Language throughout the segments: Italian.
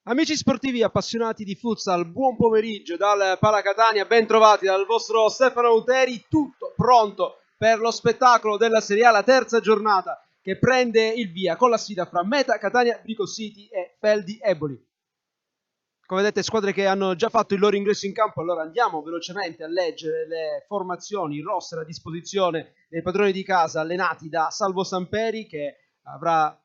Amici sportivi appassionati di futsal, buon pomeriggio dal Pala Catania, ben trovati dal vostro Stefano Uteri, tutto pronto per lo spettacolo della Serie A, la terza giornata che prende il via con la sfida fra Meta Catania, Vico City e Feldi Eboli. Come vedete, squadre che hanno già fatto il loro ingresso in campo, allora andiamo velocemente a leggere le formazioni, il roster a disposizione dei padroni di casa allenati da Salvo Samperi, che avrà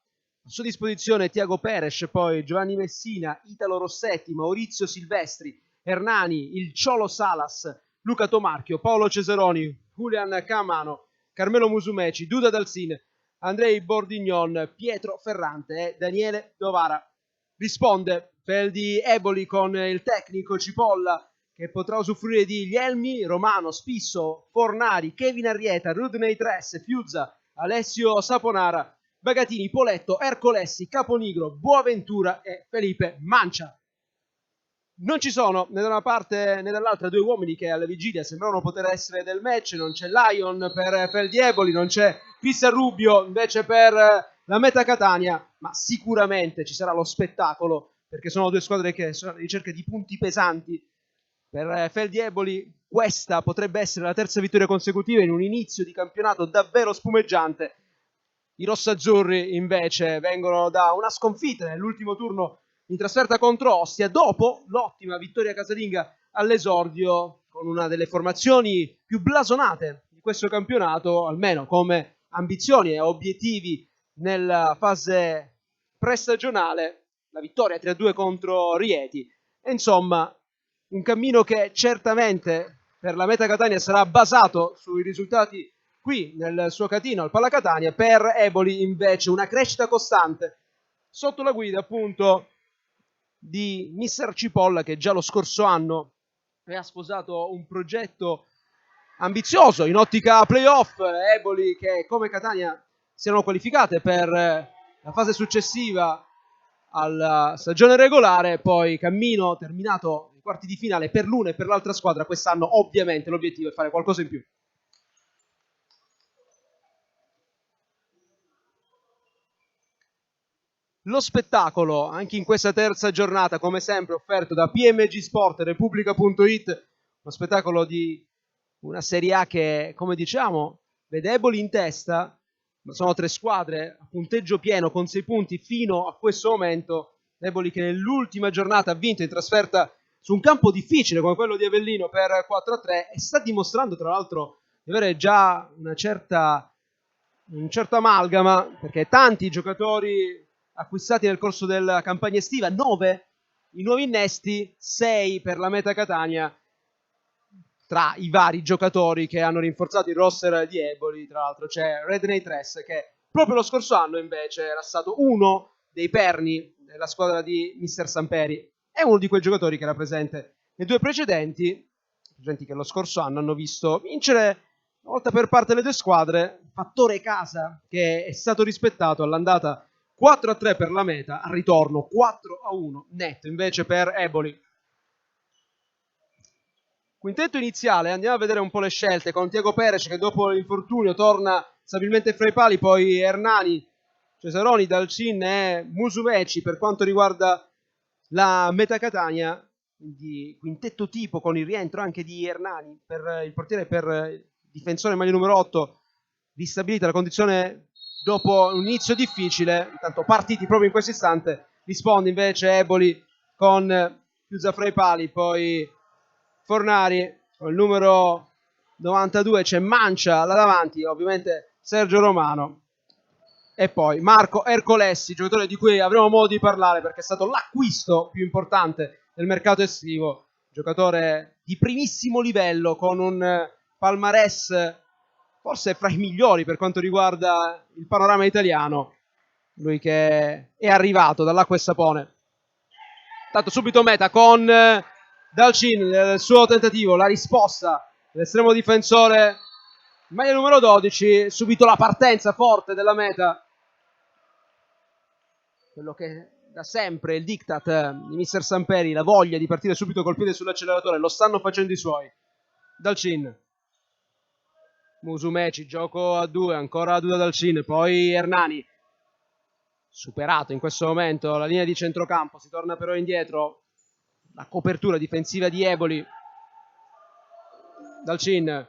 a sua disposizione Tiago Peres, poi Giovanni Messina, Italo Rossetti, Maurizio Silvestri, Hernani, il Ciolo Salas, Luca Tomarchio, Paolo Cesaroni, Julian Camano, Carmelo Musumeci, Duda Dalsin, Andrei Bordignon, Pietro Ferrante e Daniele Dovara. Risponde Feldi Eboli con il tecnico Cipolla, che potrà usufruire di Lielmi, Romano, Spisso, Fornari, Kevin Arrieta, Rudney Tress, Fiuzza, Alessio Saponara, Bagatini, Poletto, Ercolessi, Caponigro, Boaventura e Felipe Mancia. Non ci sono né da una parte né dall'altra due uomini che alla vigilia sembrano poter essere del match. Non c'è Lion per Feldi Eboli, non c'è Cristian Rubio invece per la Meta Catania, ma sicuramente ci sarà lo spettacolo, perché sono due squadre che sono alla ricerca di punti pesanti. Per Feldi Eboli questa potrebbe essere la terza vittoria consecutiva in un inizio di campionato davvero spumeggiante. I rossazzurri invece vengono da una sconfitta nell'ultimo turno in trasferta contro Ostia, dopo l'ottima vittoria casalinga all'esordio, con una delle formazioni più blasonate di questo campionato, almeno come ambizioni e obiettivi nella fase prestagionale, la vittoria 3-2 contro Rieti. E insomma, un cammino che certamente per la Meta Catania sarà basato sui risultati qui nel suo catino al Pala Catania. Per Eboli invece una crescita costante sotto la guida appunto di Mister Cipolla, che già lo scorso anno aveva sposato un progetto ambizioso in ottica playoff. Eboli che come Catania siano qualificate per la fase successiva alla stagione regolare, poi cammino terminato nei quarti di finale per l'una e per l'altra squadra. Quest'anno ovviamente l'obiettivo è fare qualcosa in più. Lo spettacolo anche in questa terza giornata, come sempre, offerto da PMG Sport e Repubblica.it, uno spettacolo di una Serie A che, come diciamo, vede Eboli in testa, ma sono tre squadre a punteggio pieno con 6 punti fino a questo momento. Eboli che nell'ultima giornata ha vinto in trasferta su un campo difficile come quello di Avellino per 4-3 e sta dimostrando tra l'altro di avere già un certo amalgama, perché tanti giocatori acquistati nel corso della campagna estiva, 9 i nuovi innesti, 6 per la Meta Catania, tra i vari giocatori che hanno rinforzato il roster di Eboli. Tra l'altro c'è Redney Tress, che proprio lo scorso anno invece era stato uno dei perni della squadra di Mister Samperi. È uno di quei giocatori che era presente nei due precedenti che lo scorso anno hanno visto vincere una volta per parte le due squadre. Fattore casa che è stato rispettato all'andata 4-3 per la Meta, al ritorno 4-1 netto invece per Eboli. Quintetto iniziale, andiamo a vedere un po' le scelte, con Tiago Peres che dopo l'infortunio torna stabilmente fra i pali, poi Hernani, Cesaroni, Dalcin e Musumeci per quanto riguarda la Meta Catania. Quindi quintetto tipo con il rientro anche di Hernani per il portiere, per il difensore maglia numero 8, ristabilita la condizione dopo un inizio difficile. Intanto partiti proprio in questo istante, risponde invece Eboli con chiusa fra i pali, poi Fornari con il numero 92, c'è Mancia là davanti, ovviamente Sergio Romano, e poi Marco Ercolessi, giocatore di cui avremo modo di parlare perché è stato l'acquisto più importante del mercato estivo, giocatore di primissimo livello con un palmarès forse fra i migliori per quanto riguarda il panorama italiano, lui che è arrivato dall'acqua e sapone. Tanto subito Meta con Dalcin, il suo tentativo, la risposta dell'estremo difensore maglia numero 12, subito la partenza forte della Meta, quello che da sempre il diktat di Mister Samperi, la voglia di partire subito col piede sull'acceleratore, lo stanno facendo i suoi. Dalcin, Musumeci, gioco a due, ancora a due da Dalcin, poi Hernani, superato in questo momento la linea di centrocampo, si torna però indietro, la copertura difensiva di Eboli. Dalcin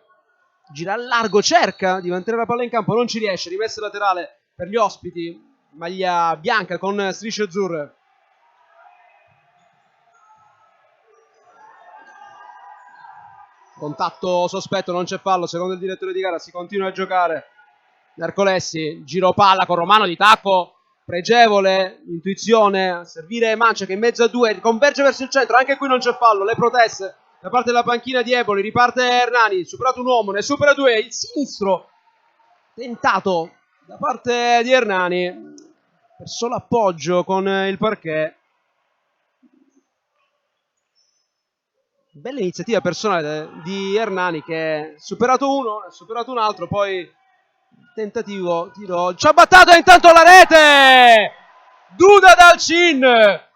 gira a largo, cerca di mantenere la palla in campo, non ci riesce, rimessa laterale per gli ospiti, maglia bianca con strisce azzurre. Contatto sospetto, non c'è fallo, secondo il direttore di gara si continua a giocare. Narcolessi, giro palla con Romano di tacco, pregevole, intuizione, servire Mancia che in mezzo a due, converge verso il centro, anche qui non c'è fallo, le proteste da parte della panchina di Eboli, riparte Hernani, superato un uomo, ne supera due, il sinistro, tentato da parte di Hernani, per solo appoggio con il parquet. Bella iniziativa personale di Hernani che superato uno, ha superato un altro, poi tentativo, tiro, ciabattato e intanto la rete! Duda Dalcin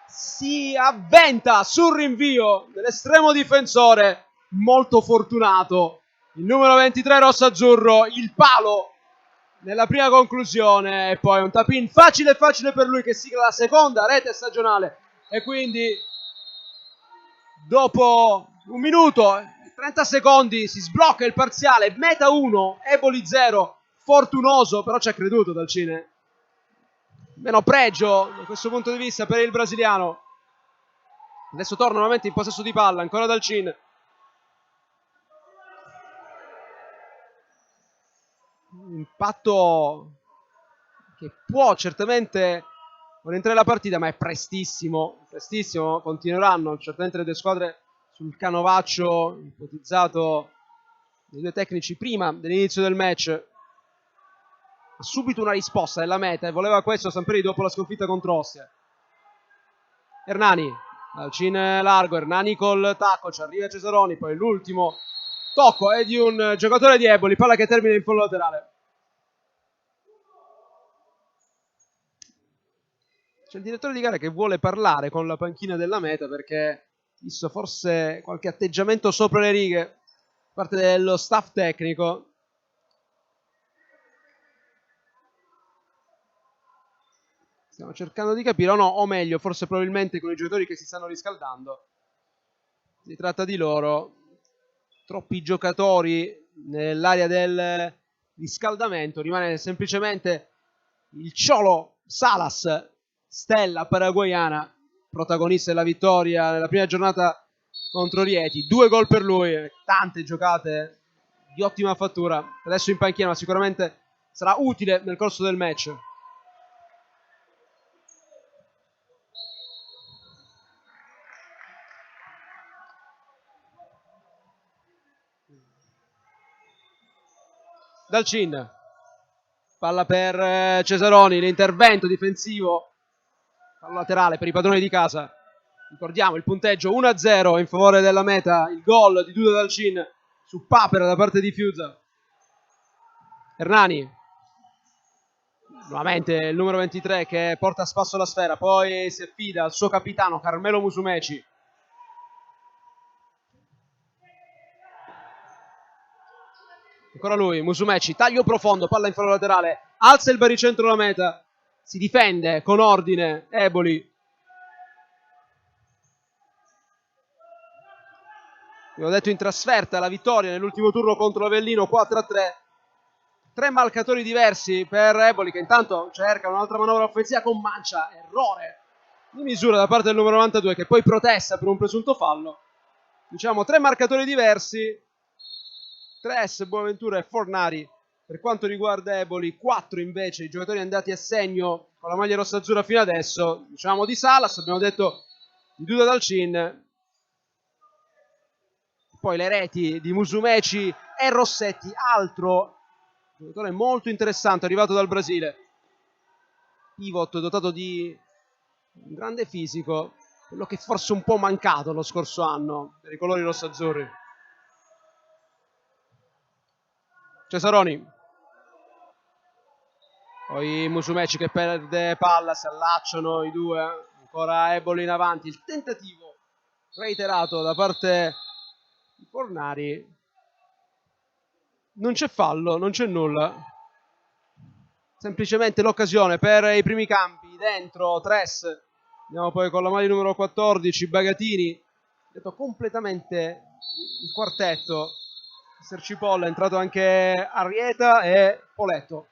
si avventa sul rinvio dell'estremo difensore, molto fortunato, il numero 23 rosso-azzurro, il palo nella prima conclusione e poi un tap-in facile per lui che sigla la seconda rete stagionale e quindi dopo 1 minuto e 30 secondi si sblocca il parziale, meta 1, Eboli 0, fortunoso, però ci ha creduto Dalcin. Meno pregio da questo punto di vista per il brasiliano. Adesso torna nuovamente in possesso di palla, ancora Dalcin. Un impatto che può certamente rientrare la partita, ma è prestissimo, continueranno certamente le due squadre sul canovaccio ipotizzato dai due tecnici prima dell'inizio del match. Ha subito una risposta della meta e voleva questo Samperi dopo la sconfitta contro Ostia. Hernani, Dalcin largo, Hernani col tacco, ci arriva Cesaroni, poi l'ultimo tocco è di un giocatore di Eboli, palla che termina in fallo laterale. C'è il direttore di gara che vuole parlare con la panchina della meta perché visto forse qualche atteggiamento sopra le righe da parte dello staff tecnico. Stiamo cercando di capire, o meglio, forse probabilmente con i giocatori che si stanno riscaldando. Si tratta di loro. Troppi giocatori nell'area del riscaldamento. Rimane semplicemente il Cholo Salas, stella paraguayana, protagonista della vittoria nella prima giornata contro Rieti. 2 gol per lui, tante giocate di ottima fattura. Adesso in panchina, ma sicuramente sarà utile nel corso del match. Dalcin, palla per Cesaroni, l'intervento difensivo, palla laterale per i padroni di casa. Ricordiamo il punteggio 1-0 in favore della meta, il gol di Duda Dalcin su Papera da parte di Fiuza. Hernani, nuovamente il numero 23 che porta a spasso la sfera, poi si affida al suo capitano Carmelo Musumeci. Ancora lui, Musumeci, taglio profondo, palla in fallo laterale, alza il baricentro alla meta, si difende con ordine Eboli. Abbiamo detto in trasferta la vittoria nell'ultimo turno contro Avellino 4-3. 3 marcatori diversi per Eboli che intanto cerca un'altra manovra offensiva con Mancia, errore di misura da parte del numero 92 che poi protesta per un presunto fallo. Diciamo 3 marcatori diversi. 3S, Boaventura e Fornari per quanto riguarda Eboli, 4 invece i giocatori andati a segno con la maglia rossa-azzurra fino adesso. Diciamo di Salas, abbiamo detto di Duda Dalcin, poi le reti di Musumeci e Rossetti, altro giocatore molto interessante arrivato dal Brasile, pivot dotato di un grande fisico, quello che forse un po' mancato lo scorso anno per i colori rosso-azzurri. Cesaroni, poi Musumeci che perde palla, si allacciano i due, ancora Eboli in avanti, il tentativo reiterato da parte di Fornari, non c'è fallo, non c'è nulla. semplicemente l'occasione per i primi cambi. Dentro Tres, andiamo poi con la maglia numero 14 Bagatini, detto completamente il quartetto. Mister Cipolla, è entrato anche Arrieta e Poletto.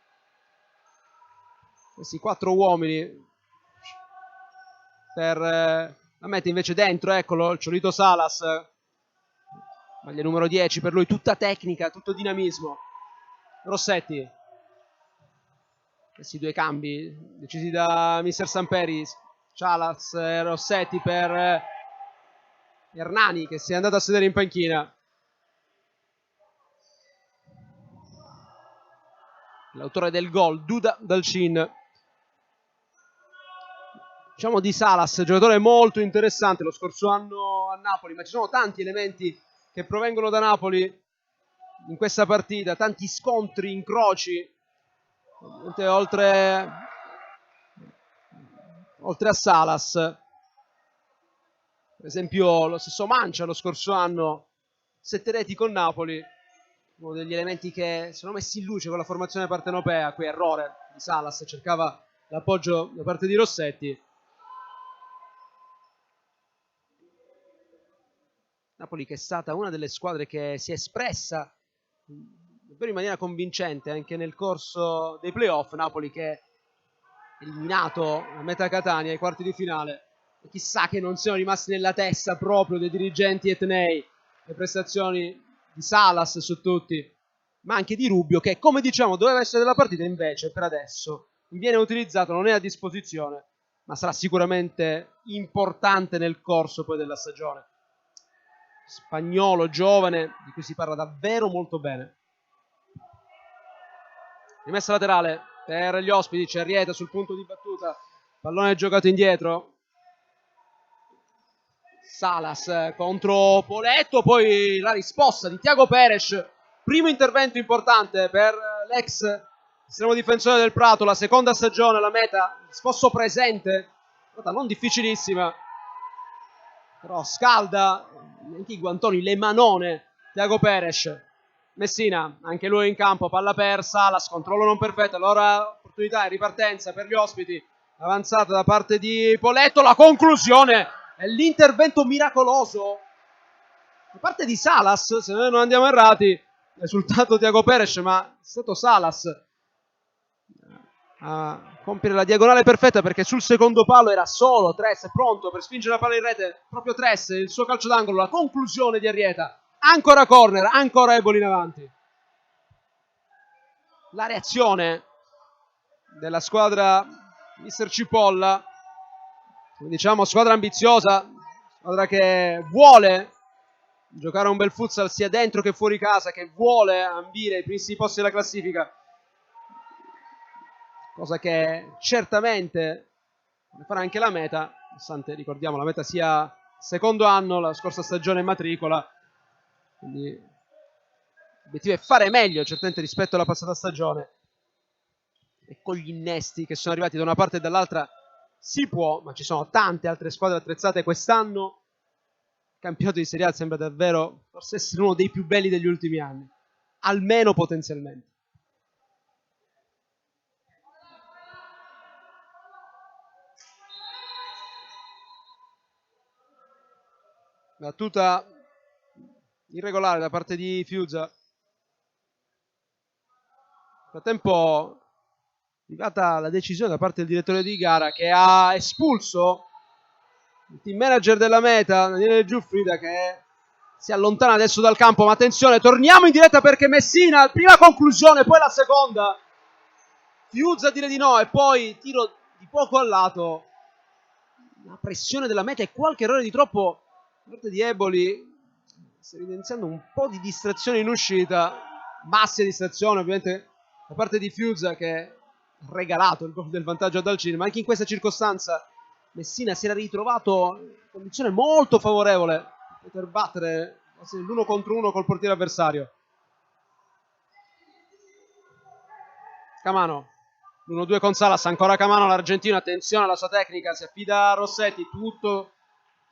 Questi 4 uomini per la meta. Invece dentro, eccolo, il Cholito Salas, maglia numero 10 per lui, tutta tecnica, tutto dinamismo. Rossetti, questi 2 cambi decisi da Mister Samperi, Salas e Rossetti per Hernani, che si è andato a sedere in panchina. L'autore del gol, Duda Dalcin. Diciamo di Salas, giocatore molto interessante lo scorso anno a Napoli, ma ci sono tanti elementi che provengono da Napoli in questa partita, tanti scontri, incroci. Oltre a Salas, per esempio lo stesso Mancia lo scorso anno, 7 reti con Napoli, uno degli elementi che sono messi in luce con la formazione partenopea. Qui errore di Salas, cercava l'appoggio da parte di Rossetti. Napoli che è stata una delle squadre che si è espressa davvero in maniera convincente anche nel corso dei playoff. Napoli che è eliminato a metà Catania ai quarti di finale, e chissà che non siano rimasti nella testa proprio dei dirigenti etnei le prestazioni di Salas su tutti, ma anche di Rubio, che come diciamo doveva essere della partita, invece per adesso viene utilizzato, non è a disposizione, ma sarà sicuramente importante nel corso poi della stagione. Spagnolo giovane di cui si parla davvero molto bene. Rimessa laterale per gli ospiti, c'è Arrieta sul punto di battuta, pallone giocato indietro. Salas contro Poletto, poi la risposta di Thiago Peres, primo intervento importante per l'ex estremo difensore del Prato, la seconda stagione alla meta, sfosso presente, non difficilissima, però scalda anche i guantoni, le manone. Thiago Peres, Messina, anche lui in campo, palla persa, la controllo non perfetto, allora opportunità e ripartenza per gli ospiti, avanzata da parte di Poletto, la conclusione e l'intervento miracoloso da parte di Salas, se noi non andiamo errati, risultato Thiago Peres, ma è stato Salas a compiere la diagonale perfetta, perché sul secondo palo era solo Tres pronto per spingere la palla in rete, proprio Tres, il suo calcio d'angolo, la conclusione di Arrieta, ancora corner, ancora Eboli in avanti. La reazione della squadra Mister Cipolla, diciamo squadra ambiziosa, squadra che vuole giocare un bel futsal sia dentro che fuori casa, che vuole ambire ai primissimi posti della classifica, cosa che certamente farà anche la meta, nonostante, ricordiamo, la meta sia secondo anno, la scorsa stagione in matricola, quindi l'obiettivo è fare meglio certamente rispetto alla passata stagione, e con gli innesti che sono arrivati da una parte e dall'altra si può, ma ci sono tante altre squadre attrezzate quest'anno. Il campionato di Serie A sembra davvero forse essere uno dei più belli degli ultimi anni, almeno potenzialmente. Battuta irregolare da parte di Fiuza. Nel frattempo è arrivata la decisione da parte del direttore di gara, che ha espulso il team manager della meta, Daniele Giuffrida, che si allontana adesso dal campo. Ma attenzione, torniamo in diretta perché Messina, prima conclusione, poi la seconda. Fiuza dire di no e poi tiro di poco al lato. La pressione della meta e qualche errore di troppo da parte di Eboli, sta evidenziando un po' di distrazione in uscita, massima distrazione ovviamente da parte di Fiuza, che ha regalato il gol del vantaggio a Dalcin, ma anche in questa circostanza Messina si era ritrovato in condizione molto favorevole per poter battere l'1 contro 1 col portiere avversario. Camano, l'1-2 con Salas, ancora Camano, l'argentino, attenzione alla sua tecnica, si affida a Rossetti, tutto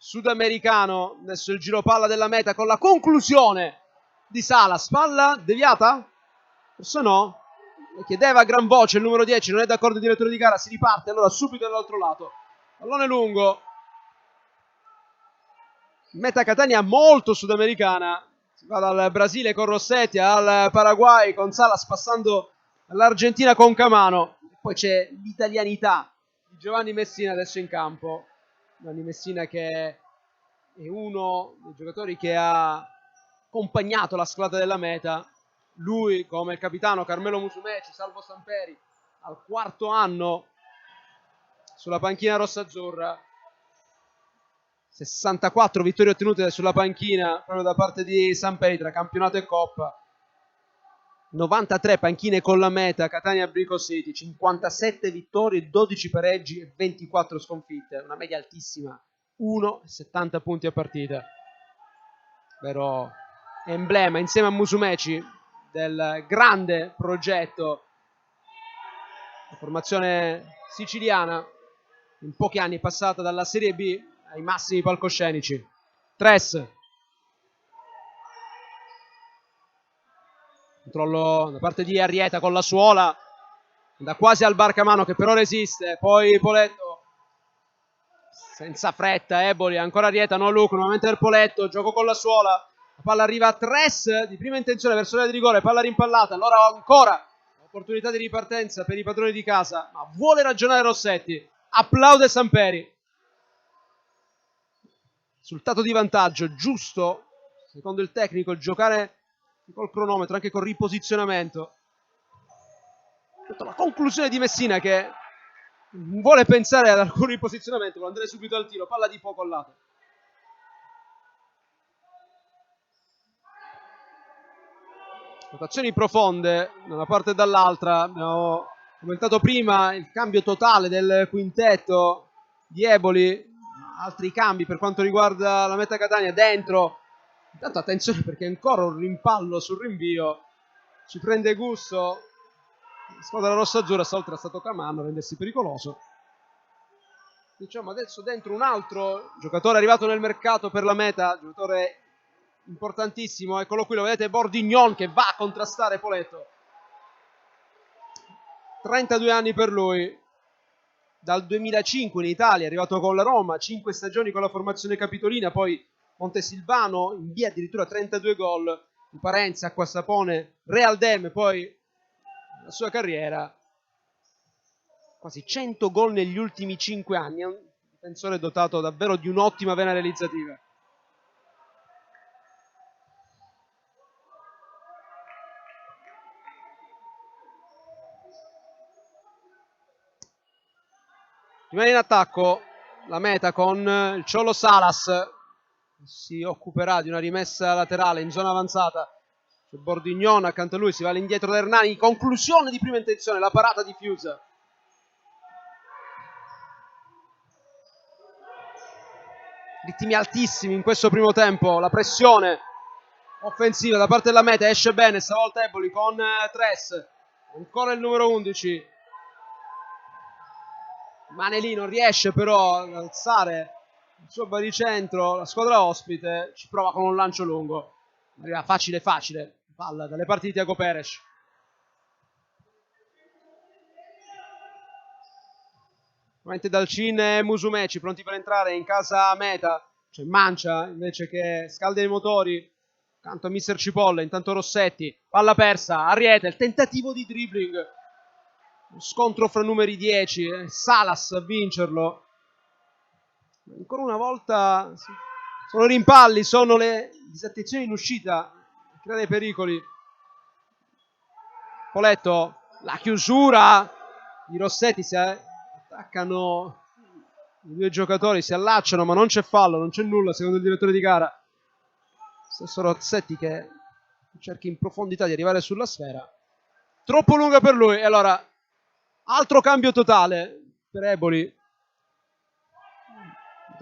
sudamericano. Adesso il giro palla della meta con la conclusione di Salas, palla deviata? Forse no, chiedeva a gran voce il numero 10, non è d'accordo il direttore di gara, si riparte allora subito dall'altro lato. Pallone lungo. Meta Catania molto sudamericana. Si va dal Brasile con Rossetti al Paraguay con Salas, passando all'Argentina con Camano. Poi c'è l'italianità di Giovanni Messina adesso in campo. Giovanni Messina che è uno dei giocatori che ha accompagnato la squadra della Meta. Lui, come il capitano Carmelo Musumeci, Salvo Samperi, al 4º anno sulla panchina rossazzurra. 64 vittorie ottenute sulla panchina proprio da parte di Samperi tra campionato e coppa. 93 panchine con la Meta Catania Brico City, 57 vittorie, 12 pareggi e 24 sconfitte, una media altissima, 1,70 punti a partita. Vero emblema insieme a Musumeci del grande progetto, la formazione siciliana in pochi anni è passata dalla Serie B ai massimi palcoscenici. Tres, controllo da parte di Arrieta con la suola, da quasi al Barcamano che però resiste, poi Poletto senza fretta, Eboli, ancora Arrieta, no Luca, nuovamente per Poletto, gioco con la suola, la palla arriva a Tres di prima intenzione verso l'area di rigore, palla rimpallata, allora ancora opportunità di ripartenza per i padroni di casa, ma vuole ragionare Rossetti, applaude Samperi. Risultato di vantaggio, giusto, secondo il tecnico, il giocare col cronometro, anche col riposizionamento. La conclusione di Messina che vuole pensare ad alcun riposizionamento, vuole andare subito al tiro, palla di poco al lato. Rotazioni profonde da una parte e dall'altra, abbiamo commentato prima il cambio totale del quintetto di Eboli, altri cambi per quanto riguarda la Meta Catania dentro. Intanto attenzione perché ancora un rimpallo sul rinvio, ci prende gusto la squadra rossazzurra, stavolta è stato Camano a rendersi pericoloso. Diciamo adesso dentro un altro giocatore arrivato nel mercato per la Meta, giocatore importantissimo, eccolo qui, lo vedete, Bordignon che va a contrastare Poletto. 32 anni per lui, dal 2005 in Italia, è arrivato con la Roma, 5 stagioni con la formazione capitolina, poi Montesilvano, in via addirittura 32 gol, in Parenza, Acquasapone, Real Dem, poi la sua carriera, quasi 100 gol negli ultimi 5 anni, è un difensore dotato davvero di un'ottima vena realizzativa. Rimane in attacco la Meta con il Ciolo Salas, si occuperà di una rimessa laterale in zona avanzata. C'è Bordignon accanto a lui, si va all'indietro da Hernani, conclusione di prima intenzione, la parata diffusa. Ritmi altissimi in questo primo tempo, la pressione offensiva da parte della Meta, esce bene stavolta Eboli con Tres, ancora il numero 11. Manelì non riesce però ad alzare il suo baricentro, la squadra ospite ci prova con un lancio lungo, arriva facile, palla dalle parti di Tiago Peres. Ovviamente Dalcin e Musumeci pronti per entrare in casa Meta, c'è Mancia invece che scalda i motori, accanto a Mister Cipolla, intanto Rossetti, palla persa, Arrieta, il tentativo di dribbling, uno scontro fra numeri 10, Salas a vincerlo. Ancora una volta sono rimpalli, sono le disattenzioni in uscita a creare pericoli. Poletto, la chiusura di Rossetti, si attaccano i due giocatori, si allacciano ma non c'è fallo, non c'è nulla secondo il direttore di gara. Stesso Rossetti che cerca in profondità di arrivare sulla sfera, troppo lunga per lui, e allora altro cambio totale per Eboli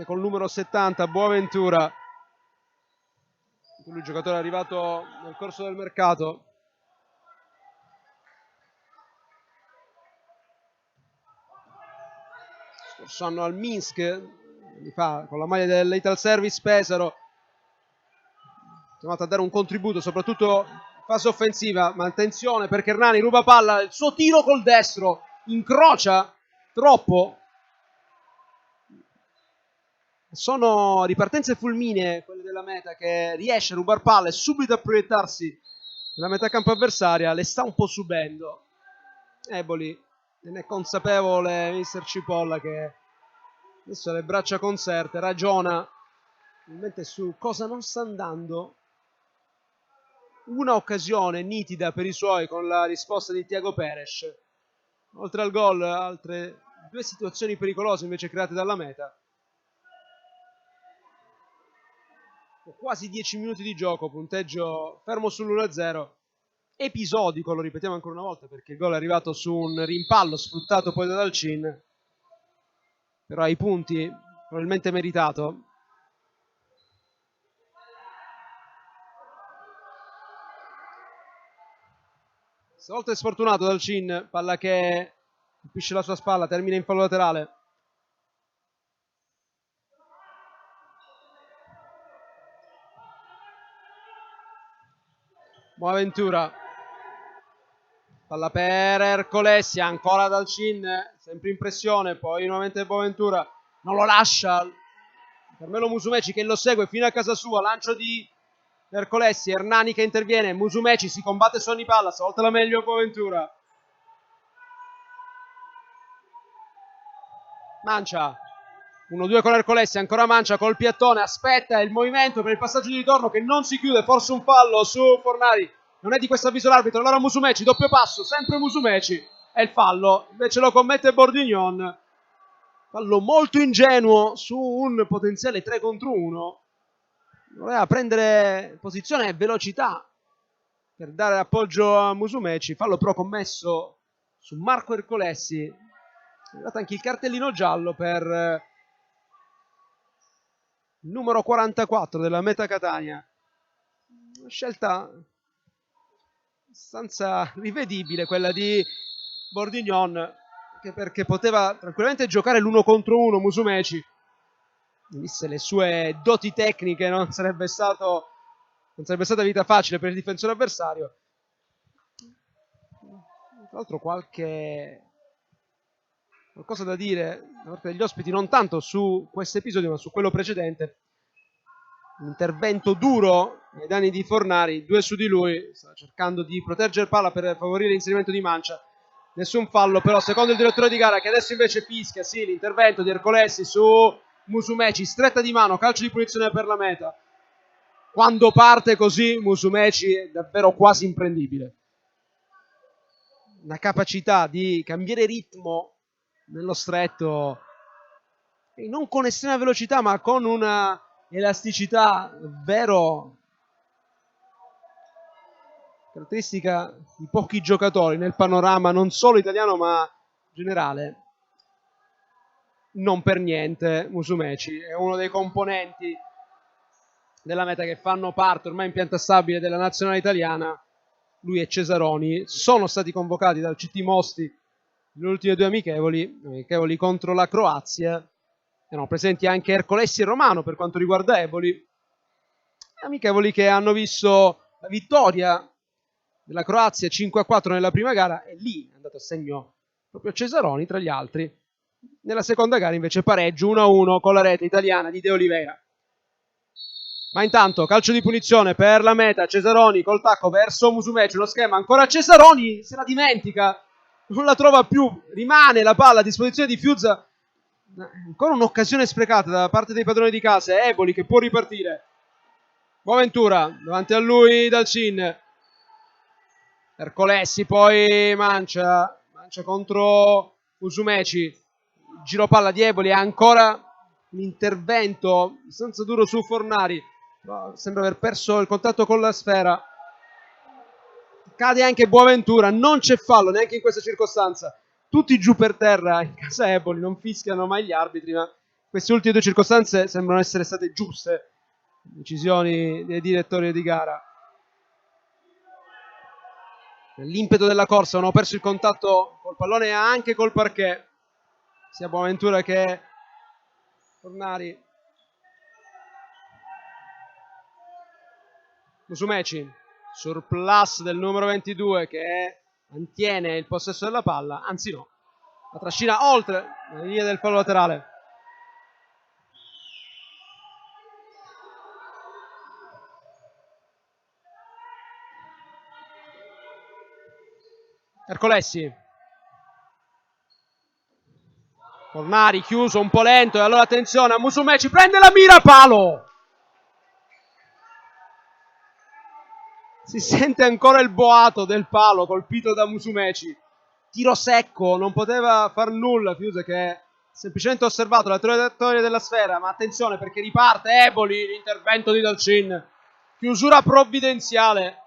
col numero 70 Boaventura, lui giocatore arrivato nel corso del mercato. Scorso anno al Minsk, anni fa, con la maglia dell'Ital Service Pesaro, chiamato a dare un contributo soprattutto fase offensiva, ma attenzione perché Hernani ruba palla, il suo tiro col destro, incrocia troppo. Sono ripartenze fulminee quelle della meta, che riesce a rubar palla e subito a proiettarsi nella metà campo avversaria, le sta un po' subendo. Eboli, ne è consapevole mister Cipolla, che adesso ha le braccia conserte, ragiona probabilmente su cosa non sta andando. Una occasione nitida per i suoi con la risposta di Thiago Peres. Oltre al gol, altre due situazioni pericolose invece create dalla meta. Quasi 10 minuti di gioco, punteggio fermo sull'1-0. Episodico, lo ripetiamo ancora una volta, perché il gol è arrivato su un rimpallo sfruttato poi da Dalcin. Però ai punti, probabilmente meritato. Stavolta è sfortunato Dalcin, palla che colpisce la sua spalla, termina in fallo laterale. Boaventura, palla per Ercolessi, ancora Dalcin, sempre in pressione, poi nuovamente Boaventura, non lo lascia, Carmelo Musumeci che lo segue fino a casa sua, lancio di Ercolessi, Hernani che interviene, Musumeci si combatte su ogni palla, stavolta la meglio Boaventura. Mancia, 1-2 con Ercolessi, ancora Mancia col piattone, aspetta il movimento per il passaggio di ritorno che non si chiude, forse un fallo su Fornari, non è di questo avviso l'arbitro, allora Musumeci, doppio passo, sempre Musumeci, è il fallo, invece lo commette Bordignon, fallo molto ingenuo su un potenziale 3 contro 1, voleva prendere posizione e velocità per dare appoggio a Musumeci, fallo però commesso su Marco Ercolessi, è arrivato anche il cartellino giallo per il numero 44 della Meta Catania, una scelta abbastanza rivedibile quella di Bordignon, perché poteva tranquillamente giocare l'1 contro 1 Musumeci, viste le sue doti tecniche non sarebbe stata vita facile per il difensore avversario. Tra l'altro qualcosa da dire da parte degli ospiti, non tanto su questo episodio ma su quello precedente. Un intervento duro ai danni di Fornari, 2 su di lui, sta cercando di proteggere palla per favorire l'inserimento di Mancia, nessun fallo però secondo il direttore di gara, che adesso invece fischia sì l'intervento di Ercolessi su Musumeci, stretta di mano, calcio di punizione per la meta. Quando parte così Musumeci è davvero quasi imprendibile, una capacità di cambiare ritmo nello stretto, e non con estrema velocità ma con una elasticità davvero caratteristica di pochi giocatori nel panorama non solo italiano ma generale. Non per niente Musumeci è uno dei componenti della meta che fanno parte ormai impiantastabile della nazionale italiana. Lui e Cesaroni sono stati convocati dal CT Mosti nelle ultime 2 amichevoli contro la Croazia. Erano presenti anche Ercolessi e Romano per quanto riguarda Eboli, amichevoli che hanno visto la vittoria della Croazia 5-4 nella prima gara, e lì è andato a segno proprio Cesaroni tra gli altri. Nella seconda gara invece pareggio 1-1 con la rete italiana di De Oliveira. Ma intanto calcio di punizione per la meta, Cesaroni col tacco verso Musumeci, uno schema ancora Cesaroni, se la dimentica, non la trova più, rimane la palla a disposizione di Fiuzza. Ancora un'occasione sprecata da parte dei padroni di casa, Eboli che può ripartire. Boaventura, davanti a lui Dalcin, Ercolessi, poi Mancia contro Musumeci, giro palla di Eboli, ancora un intervento abbastanza duro su Fornari, però sembra aver perso il contatto con la sfera. Cade anche Boaventura, non c'è fallo neanche in questa circostanza, tutti giù per terra in casa Eboli, non fischiano mai gli arbitri, ma queste ultime 2 circostanze sembrano essere state giuste decisioni dei direttori di gara. Nell'impeto della corsa hanno perso il contatto col pallone e anche col parquet, sia Boaventura che Fornari. Musumeci, Surplus del numero 22 che mantiene il possesso della palla, anzi no, la trascina oltre la linea del fallo laterale. Ercolessi. Fornari chiuso, un po' lento, e allora attenzione a Musumeci, prende la mira, palo! Si sente ancora il boato del palo colpito da Musumeci. Tiro secco, non poteva far nulla Fiuse, che ha semplicemente osservato la traiettoria della sfera, ma attenzione perché riparte Eboli, l'intervento di Dalcin. Chiusura provvidenziale.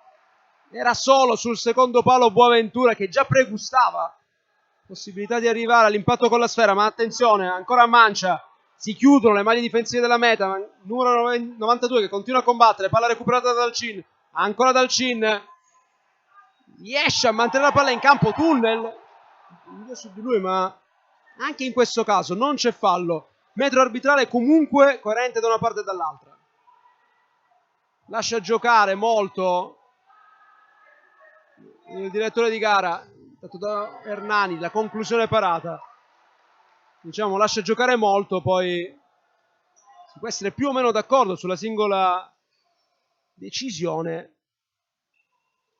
Era solo sul secondo palo Boaventura che già pregustava possibilità di arrivare all'impatto con la sfera, ma attenzione, ancora a mancia. Si chiudono le maglie difensive della meta, numero 92 che continua a combattere, palla recuperata da Dalcin. Ancora Dalcin, riesce a mantenere la palla in campo, tunnel su di lui, ma anche in questo caso non c'è fallo. Metro arbitrale comunque coerente da una parte e dall'altra. Lascia giocare molto il direttore di gara, dato da Hernani, la conclusione parata. Diciamo, lascia giocare molto, poi si può essere più o meno d'accordo sulla singola decisione,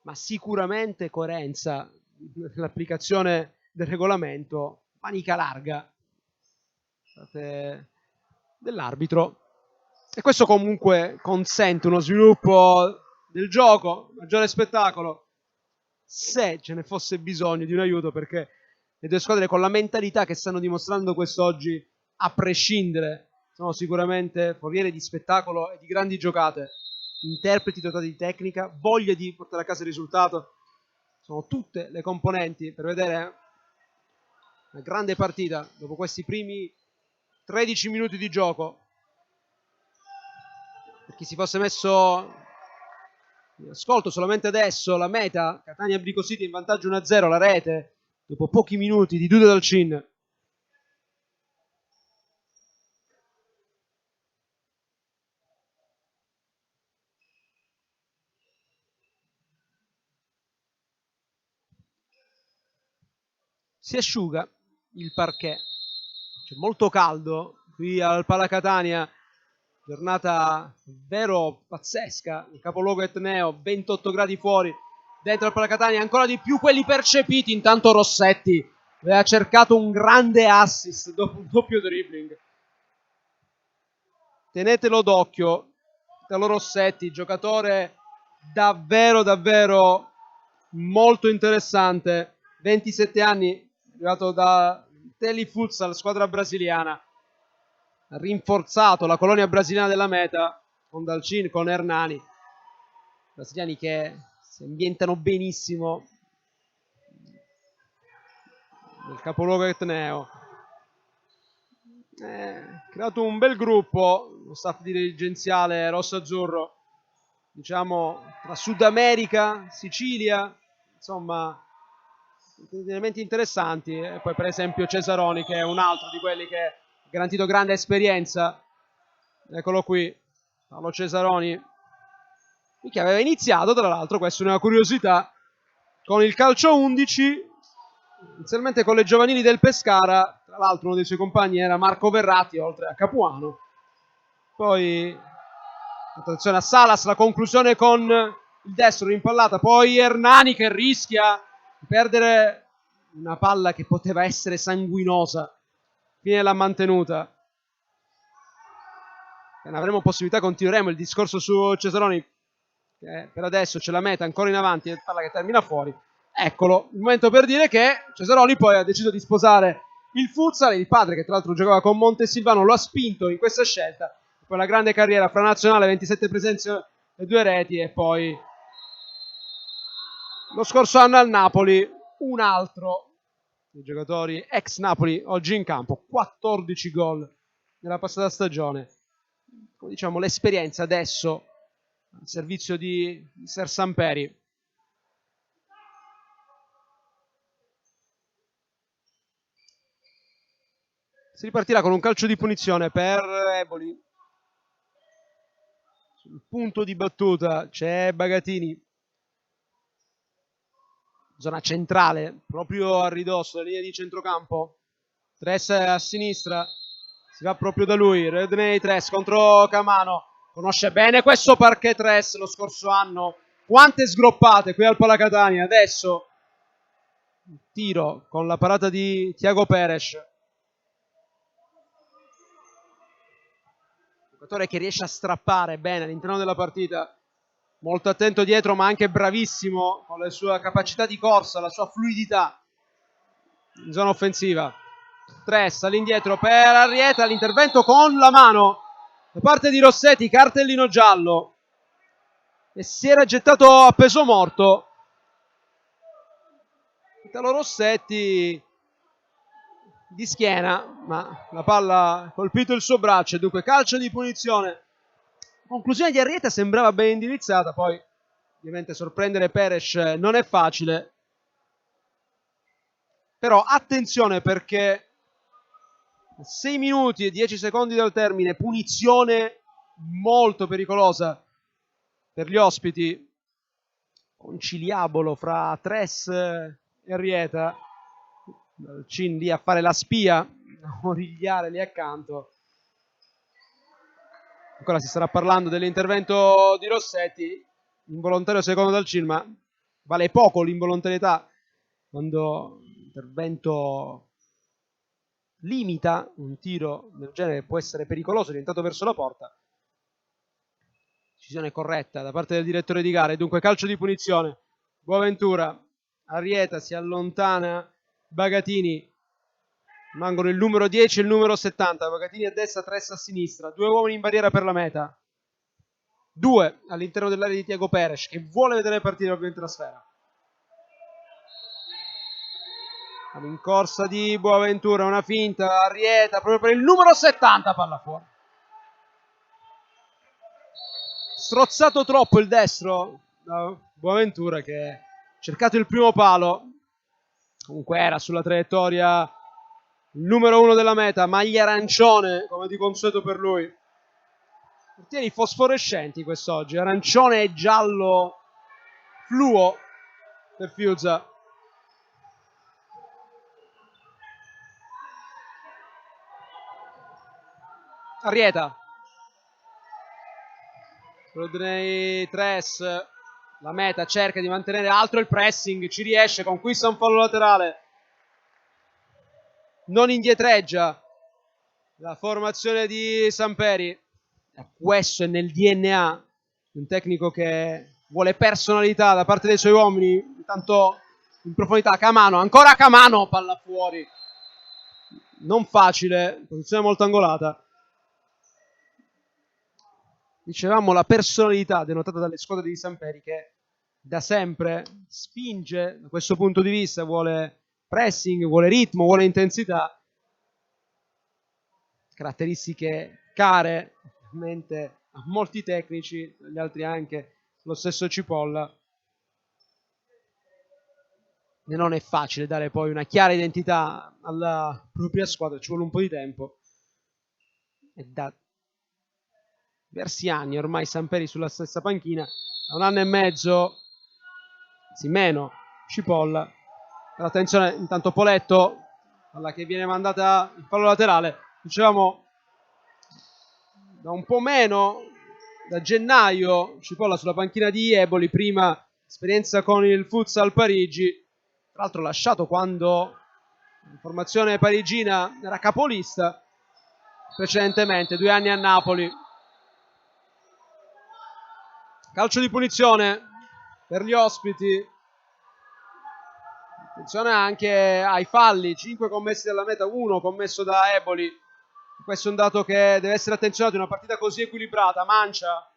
ma sicuramente coerenza nell'applicazione del regolamento, manica larga dell'arbitro, e questo comunque consente uno sviluppo del gioco, maggiore spettacolo, se ce ne fosse bisogno di un aiuto, perché le due squadre con la mentalità che stanno dimostrando quest'oggi, a prescindere, sono sicuramente foriere di spettacolo e di grandi giocate, interpreti dotati di tecnica, voglia di portare a casa il risultato. Sono tutte le componenti per vedere una grande partita dopo questi primi 13 minuti di gioco. Per chi si fosse messo in ascolto solamente adesso, la meta, Catania Brico City in vantaggio 1-0, la rete dopo pochi minuti di Duda Dalcin. Si asciuga il parquet, c'è molto caldo qui al Palacatania, giornata davvero pazzesca, il capoluogo etneo, 28 gradi fuori, dentro al Palacatania ancora di più quelli percepiti. Intanto Rossetti aveva cercato un grande assist dopo un doppio dribbling. Tenetelo d'occhio, Italo Rossetti, giocatore davvero davvero molto interessante, 27 anni, arrivato da Teli Futsal, squadra brasiliana, ha rinforzato la colonia brasiliana della meta con Dalcin, con Hernani, brasiliani che si ambientano benissimo nel capoluogo etneo. Creato un bel gruppo, lo staff dirigenziale rosso-azzurro, diciamo tra Sud America, Sicilia, insomma elementi interessanti. E poi per esempio Cesaroni, che è un altro di quelli che ha garantito grande esperienza, eccolo qui, Paolo Cesaroni, che aveva iniziato, tra l'altro, questa è una curiosità, con il calcio 11, inizialmente con le giovanili del Pescara. Tra l'altro uno dei suoi compagni era Marco Verratti, oltre a Capuano. Poi attenzione a Salas, la conclusione con il destro rimpallata, poi Hernani che rischia di perdere una palla che poteva essere sanguinosa, fine l'ha mantenuta. Non avremo possibilità, continueremo il discorso su Cesaroni, che per adesso c'è la meta ancora in avanti e palla che termina fuori. Eccolo, il momento per dire che Cesaroni poi ha deciso di sposare il futsal, il padre, che tra l'altro giocava con Montesilvano, lo ha spinto in questa scelta. Poi la grande carriera fra nazionale, 27 presenze e 2 reti, e poi lo scorso anno al Napoli un altro dei giocatori ex Napoli oggi in campo, 14 gol nella passata stagione. Come diciamo, l'esperienza adesso al servizio di Ser Samperi. Si ripartirà con un calcio di punizione per Eboli. Sul punto di battuta c'è Bagatini, zona centrale, proprio a ridosso della linea di centrocampo. Tres a sinistra, si va proprio da lui, Rodney Tres contro Camano, conosce bene questo parquet Tres lo scorso anno, quante sgroppate qui al Palacatania, adesso tiro con la parata di Thiago Peres, giocatore che riesce a strappare bene all'interno della partita, molto attento dietro ma anche bravissimo con la sua capacità di corsa, la sua fluidità in zona offensiva. Tres all'indietro per Arrieta, l'intervento con la mano da parte di Rossetti, cartellino giallo, e si era gettato a peso morto Italo Rossetti di schiena, ma la palla ha colpito il suo braccio, dunque calcio di punizione. Conclusione di Arrieta sembrava ben indirizzata, poi ovviamente sorprendere Peres non è facile, però attenzione perché 6 minuti e 10 secondi dal termine, punizione molto pericolosa per gli ospiti, conciliabolo fra Tres e Arrieta, Cin lì a fare la spia, a origliare lì accanto. Ancora si starà parlando dell'intervento di Rossetti, involontario secondo dal Cin, ma vale poco l'involontarietà quando l'intervento limita un tiro del genere, può essere pericoloso, orientato verso la porta. Decisione corretta da parte del direttore di gara, dunque calcio di punizione. Boaventura, Arrieta si allontana, Bagatini, rimangono il numero 10 e il numero 70, Bagatini a destra, Tres a sinistra, 2 uomini in barriera per la meta, 2 all'interno dell'area di Thiago Peres che vuole vedere partire ovviamente la sfera. In corsa di Boaventura, una finta, Arrieta proprio per il numero 70, palla fuori. Strozzato troppo il destro da Boaventura che ha cercato il primo palo, comunque era sulla traiettoria il numero 1 della meta, maglia arancione come di consueto per lui. Portieri fosforescenti quest'oggi, arancione e giallo fluo per Fiuza. Arrieta, Rodney Tres, la meta cerca di mantenere alto il pressing, ci riesce, conquista un fallo laterale, non indietreggia la formazione di Samperi. Questo è nel DNA di un tecnico che vuole personalità da parte dei suoi uomini. Intanto in profondità Camano, ancora Camano, palla fuori, non facile, posizione molto angolata. Dicevamo la personalità denotata dalle squadre di Samperi che da sempre spinge da questo punto di vista, vuole pressing, vuole ritmo, vuole intensità, caratteristiche care ovviamente a molti tecnici, gli altri anche, lo stesso Cipolla, e non è facile dare poi una chiara identità alla propria squadra, ci vuole un po' di tempo, e da diversi anni ormai Samperi sulla stessa panchina, da 1 anno e mezzo, anzi meno, Cipolla. Attenzione, intanto Poletto, palla che viene mandata in fallo laterale, dicevamo da un po' meno, da gennaio, Cipolla sulla panchina di Eboli, prima esperienza con il Futsal Parigi, tra l'altro lasciato quando la formazione parigina era capolista precedentemente, 2 anni a Napoli. Calcio di punizione per gli ospiti. Attenzione anche ai falli, 5 commessi dalla meta, 1 commesso da Eboli. Questo è un dato che deve essere attenzionato in una partita così equilibrata. Mancia,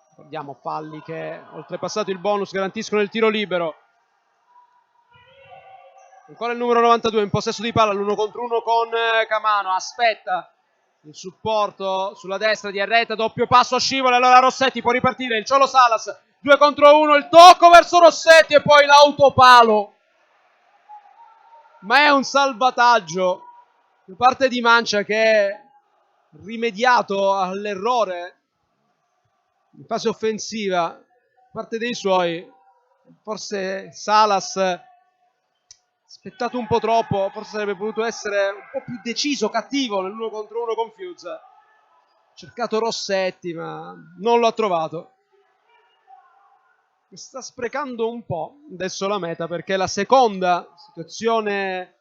ricordiamo, falli che oltrepassato il bonus garantiscono il tiro libero. Ancora il numero 92 in possesso di palla, l'1 contro 1 con Camano, aspetta il supporto sulla destra di Arrieta, doppio passo a scivola, allora Rossetti può ripartire, il Ciolo Salas, 2 contro 1, il tocco verso Rossetti e poi l'autopalo, ma è un salvataggio da parte di Mancia che è rimediato all'errore in fase offensiva da parte dei suoi, Forse Salas aspettato un po' troppo, forse sarebbe potuto essere un po' più deciso, cattivo nell'1 contro 1 con Fiuza. Ha cercato Rossetti ma non lo ha trovato. Sta sprecando un po' adesso la meta, perché la seconda situazione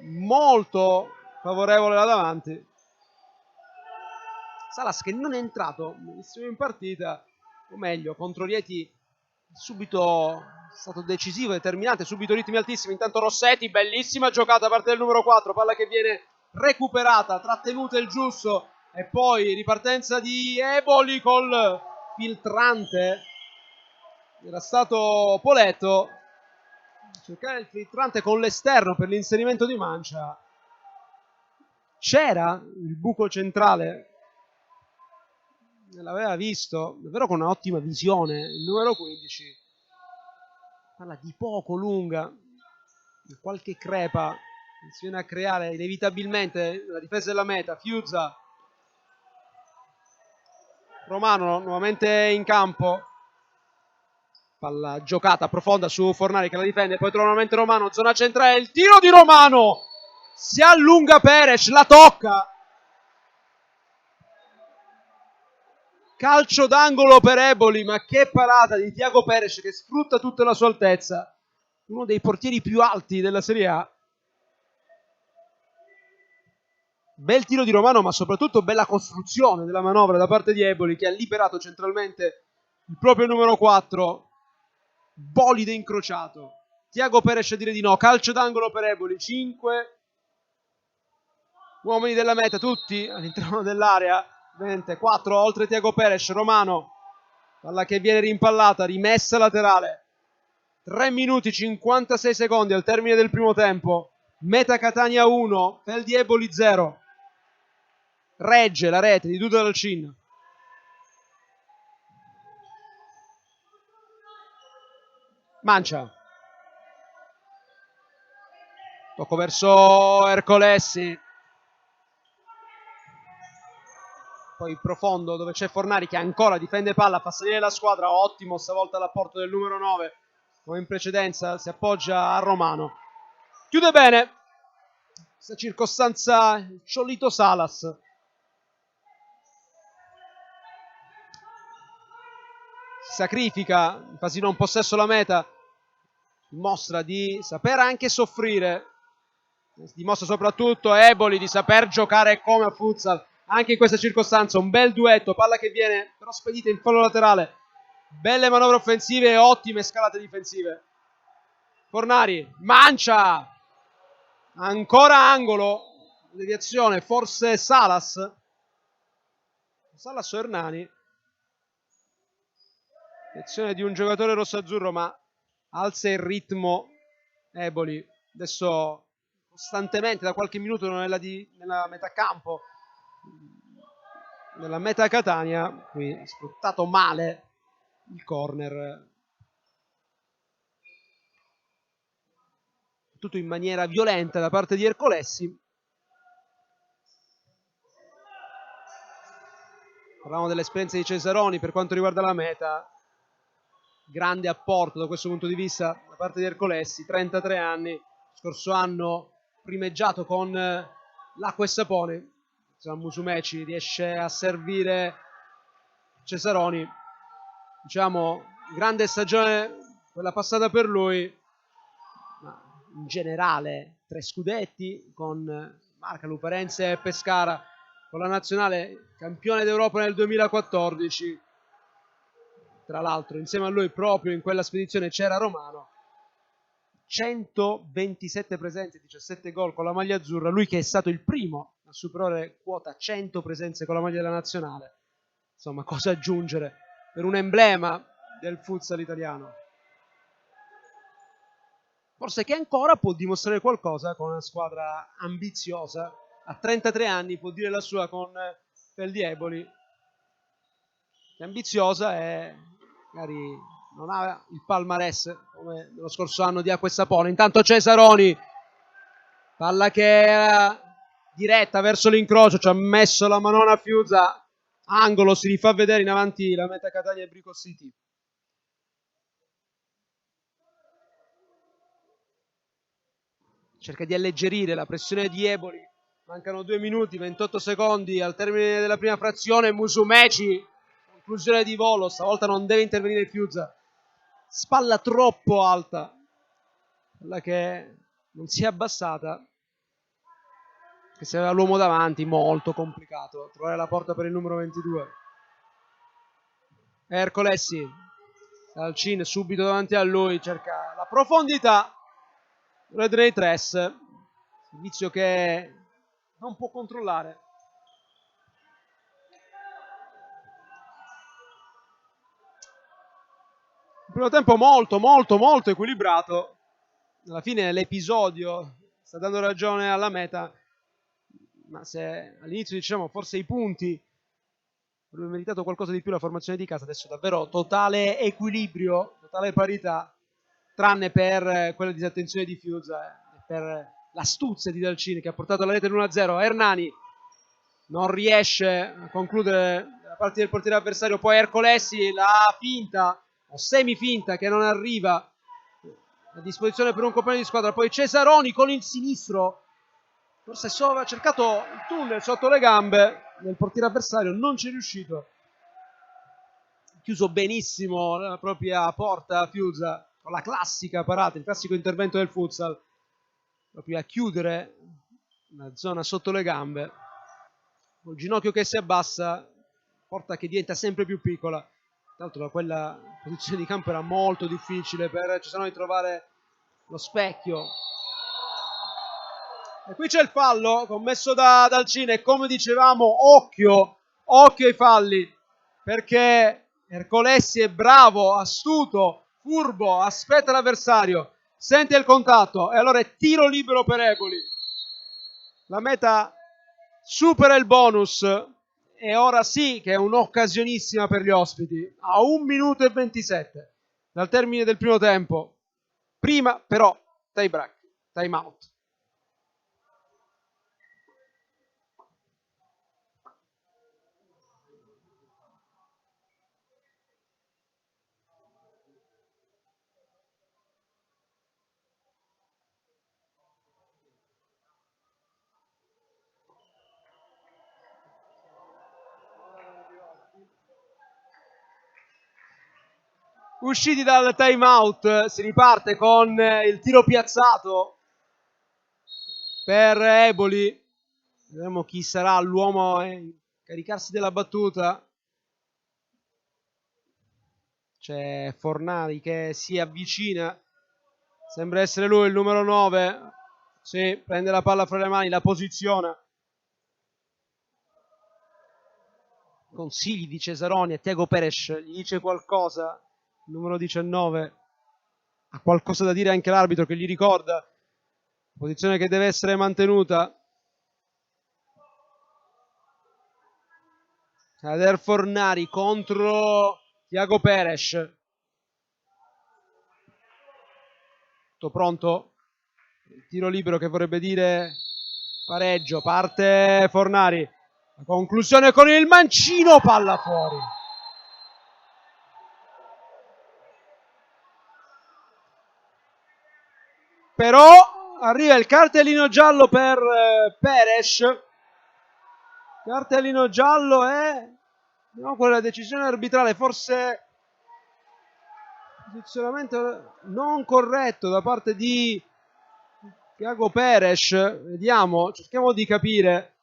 molto favorevole là davanti. Salas che non è entrato benissimo in partita, o meglio contro Rieti subito è stato decisivo, determinante, subito ritmi altissimi. Intanto Rossetti, bellissima giocata da parte del numero 4, palla che viene recuperata, trattenuta il giusto, e poi ripartenza di Eboli col filtrante. Era stato Poletto cercare il filtrante con l'esterno per l'inserimento di Mancia. C'era il buco centrale, l'aveva visto, davvero con un'ottima visione il numero 15. Parla di poco lunga, di qualche crepa che si viene a creare inevitabilmente la difesa della meta. Fiuza, Romano nuovamente in campo, palla giocata profonda su Fornari che la difende, poi trova nuovamente Romano, zona centrale, il tiro di Romano, si allunga Perez, la tocca, calcio d'angolo per Eboli, ma che parata di Thiago Perez che sfrutta tutta la sua altezza, uno dei portieri più alti della Serie A. Bel tiro di Romano, ma soprattutto bella costruzione della manovra da parte di Eboli, che ha liberato centralmente il proprio numero 4, bolide incrociato. Thiago Perez a dire di no, calcio d'angolo per Eboli, 5 uomini della meta, tutti all'interno dell'area, 4 oltre Thiago Perez. Romano, palla che viene rimpallata, rimessa laterale, 3 minuti 56 secondi al termine del primo tempo, meta Catania 1, Feldi Eboli 0. Regge la rete di Duda Dalcin. Mancia, tocco verso Ercolessi, poi profondo dove c'è Fornari che ancora difende palla, fa salire la squadra, ottimo stavolta l'apporto del numero 9, come in precedenza si appoggia a Romano, chiude bene questa circostanza il Ciolito Salas. Sacrifica, quasi non possesso la meta, dimostra di saper anche soffrire, dimostra soprattutto Eboli di saper giocare come a futsal anche in questa circostanza. Un bel duetto, palla che viene però spedita in fallo laterale, belle manovre offensive e ottime scalate difensive. Fornari, Mancia, ancora angolo, deviazione, forse Salas o Hernani, azione di un giocatore rosso-azzurro, ma alza il ritmo Eboli adesso costantemente da qualche minuto nella metà campo, nella meta Catania. Qui sfruttato male il corner, tutto in maniera violenta da parte di Ercolessi. Parlavamo dell'esperienza di Cesaroni per quanto riguarda la meta, grande apporto da questo punto di vista da parte di Ercolessi, 33 anni, scorso anno primeggiato con l'Acqua e Sapone. Musumeci riesce a servire Cesaroni, diciamo grande stagione quella passata per lui, ma in generale 3 scudetti con Marca, Luparense e Pescara, con la nazionale campione d'Europa nel 2014. Tra l'altro insieme a lui proprio in quella spedizione c'era Romano. 127 presenze, 17 gol con la maglia azzurra, lui che è stato il primo a superare quota 100 presenze con la maglia della nazionale. Insomma, cosa aggiungere per un emblema del futsal italiano, forse che ancora può dimostrare qualcosa con una squadra ambiziosa. A 33 anni può dire la sua con Feldi Eboli, che è ambiziosa e magari non ha il palmarès come nello scorso anno di Acqua e Sapone. Intanto Cesaroni, palla che era diretta verso l'incrocio, ci ha messo la manona a Fiuza, angolo, si rifà vedere in avanti la meta Catania e Brico City. cerca di alleggerire la pressione di Eboli. Mancano 2 minuti, 28 secondi al termine della prima frazione. Musumeci, conclusione di volo, stavolta non deve intervenire Fiuza. Spalla troppo alta, quella che non si è abbassata, che se aveva l'uomo davanti, molto complicato trovare la porta per il numero 22. Ercolessi, Dalcin subito davanti a lui, cerca la profondità. Red Tres, servizio che non può controllare. Il primo tempo molto equilibrato. Alla fine l'episodio sta dando ragione alla meta, ma se all'inizio diciamo forse i punti avrebbe meritato qualcosa di più la formazione di casa, adesso davvero totale equilibrio, totale parità, tranne per quella disattenzione di Fiuza e per l'astuzia di Dalcin che ha portato alla rete l'1-0. Hernani non riesce a concludere da parte del portiere avversario, poi Ercolessi, la finta o semifinta che non arriva a disposizione per un compagno di squadra, poi Cesaroni con il sinistro, forse ha cercato il tunnel sotto le gambe del portiere avversario, non ci è riuscito. Chiuso benissimo la propria porta Fiuza con la classica parata, il classico intervento del futsal, proprio a chiudere la zona sotto le gambe, col ginocchio che si abbassa, porta che diventa sempre più piccola. Tra l'altro da quella posizione di campo era molto difficile per Cesaroni trovare lo specchio. E qui c'è il fallo commesso da Dalcin e come dicevamo occhio ai falli, perché Ercolessi è bravo, astuto, furbo, aspetta l'avversario, sente il contatto e allora è tiro libero per Eboli. La meta supera il bonus e ora sì che è un'occasionissima per gli ospiti, a 1 minuto e 27 dal termine del primo tempo. Prima però time break, time out. Usciti dal time out, si riparte con il tiro piazzato per Eboli. Vediamo chi sarà l'uomo a caricarsi della battuta. C'è Fornari che si avvicina, sembra essere lui il numero 9. Sì, prende la palla fra le mani, la posiziona. Consigli di Cesaroni a Tiago Peres, gli dice qualcosa, il numero 19. Ha qualcosa da dire anche l'arbitro che gli ricorda posizione che deve essere mantenuta. Kader Fornari contro Tiago Peres. Tutto pronto. Il tiro libero che vorrebbe dire pareggio. Parte Fornari. La conclusione con il mancino, palla fuori. Però arriva il cartellino giallo per Peres. Cartellino giallo e no, quella decisione arbitrale, forse posizionamento non corretto da parte di Tiago Peres. Vediamo, cerchiamo di capire.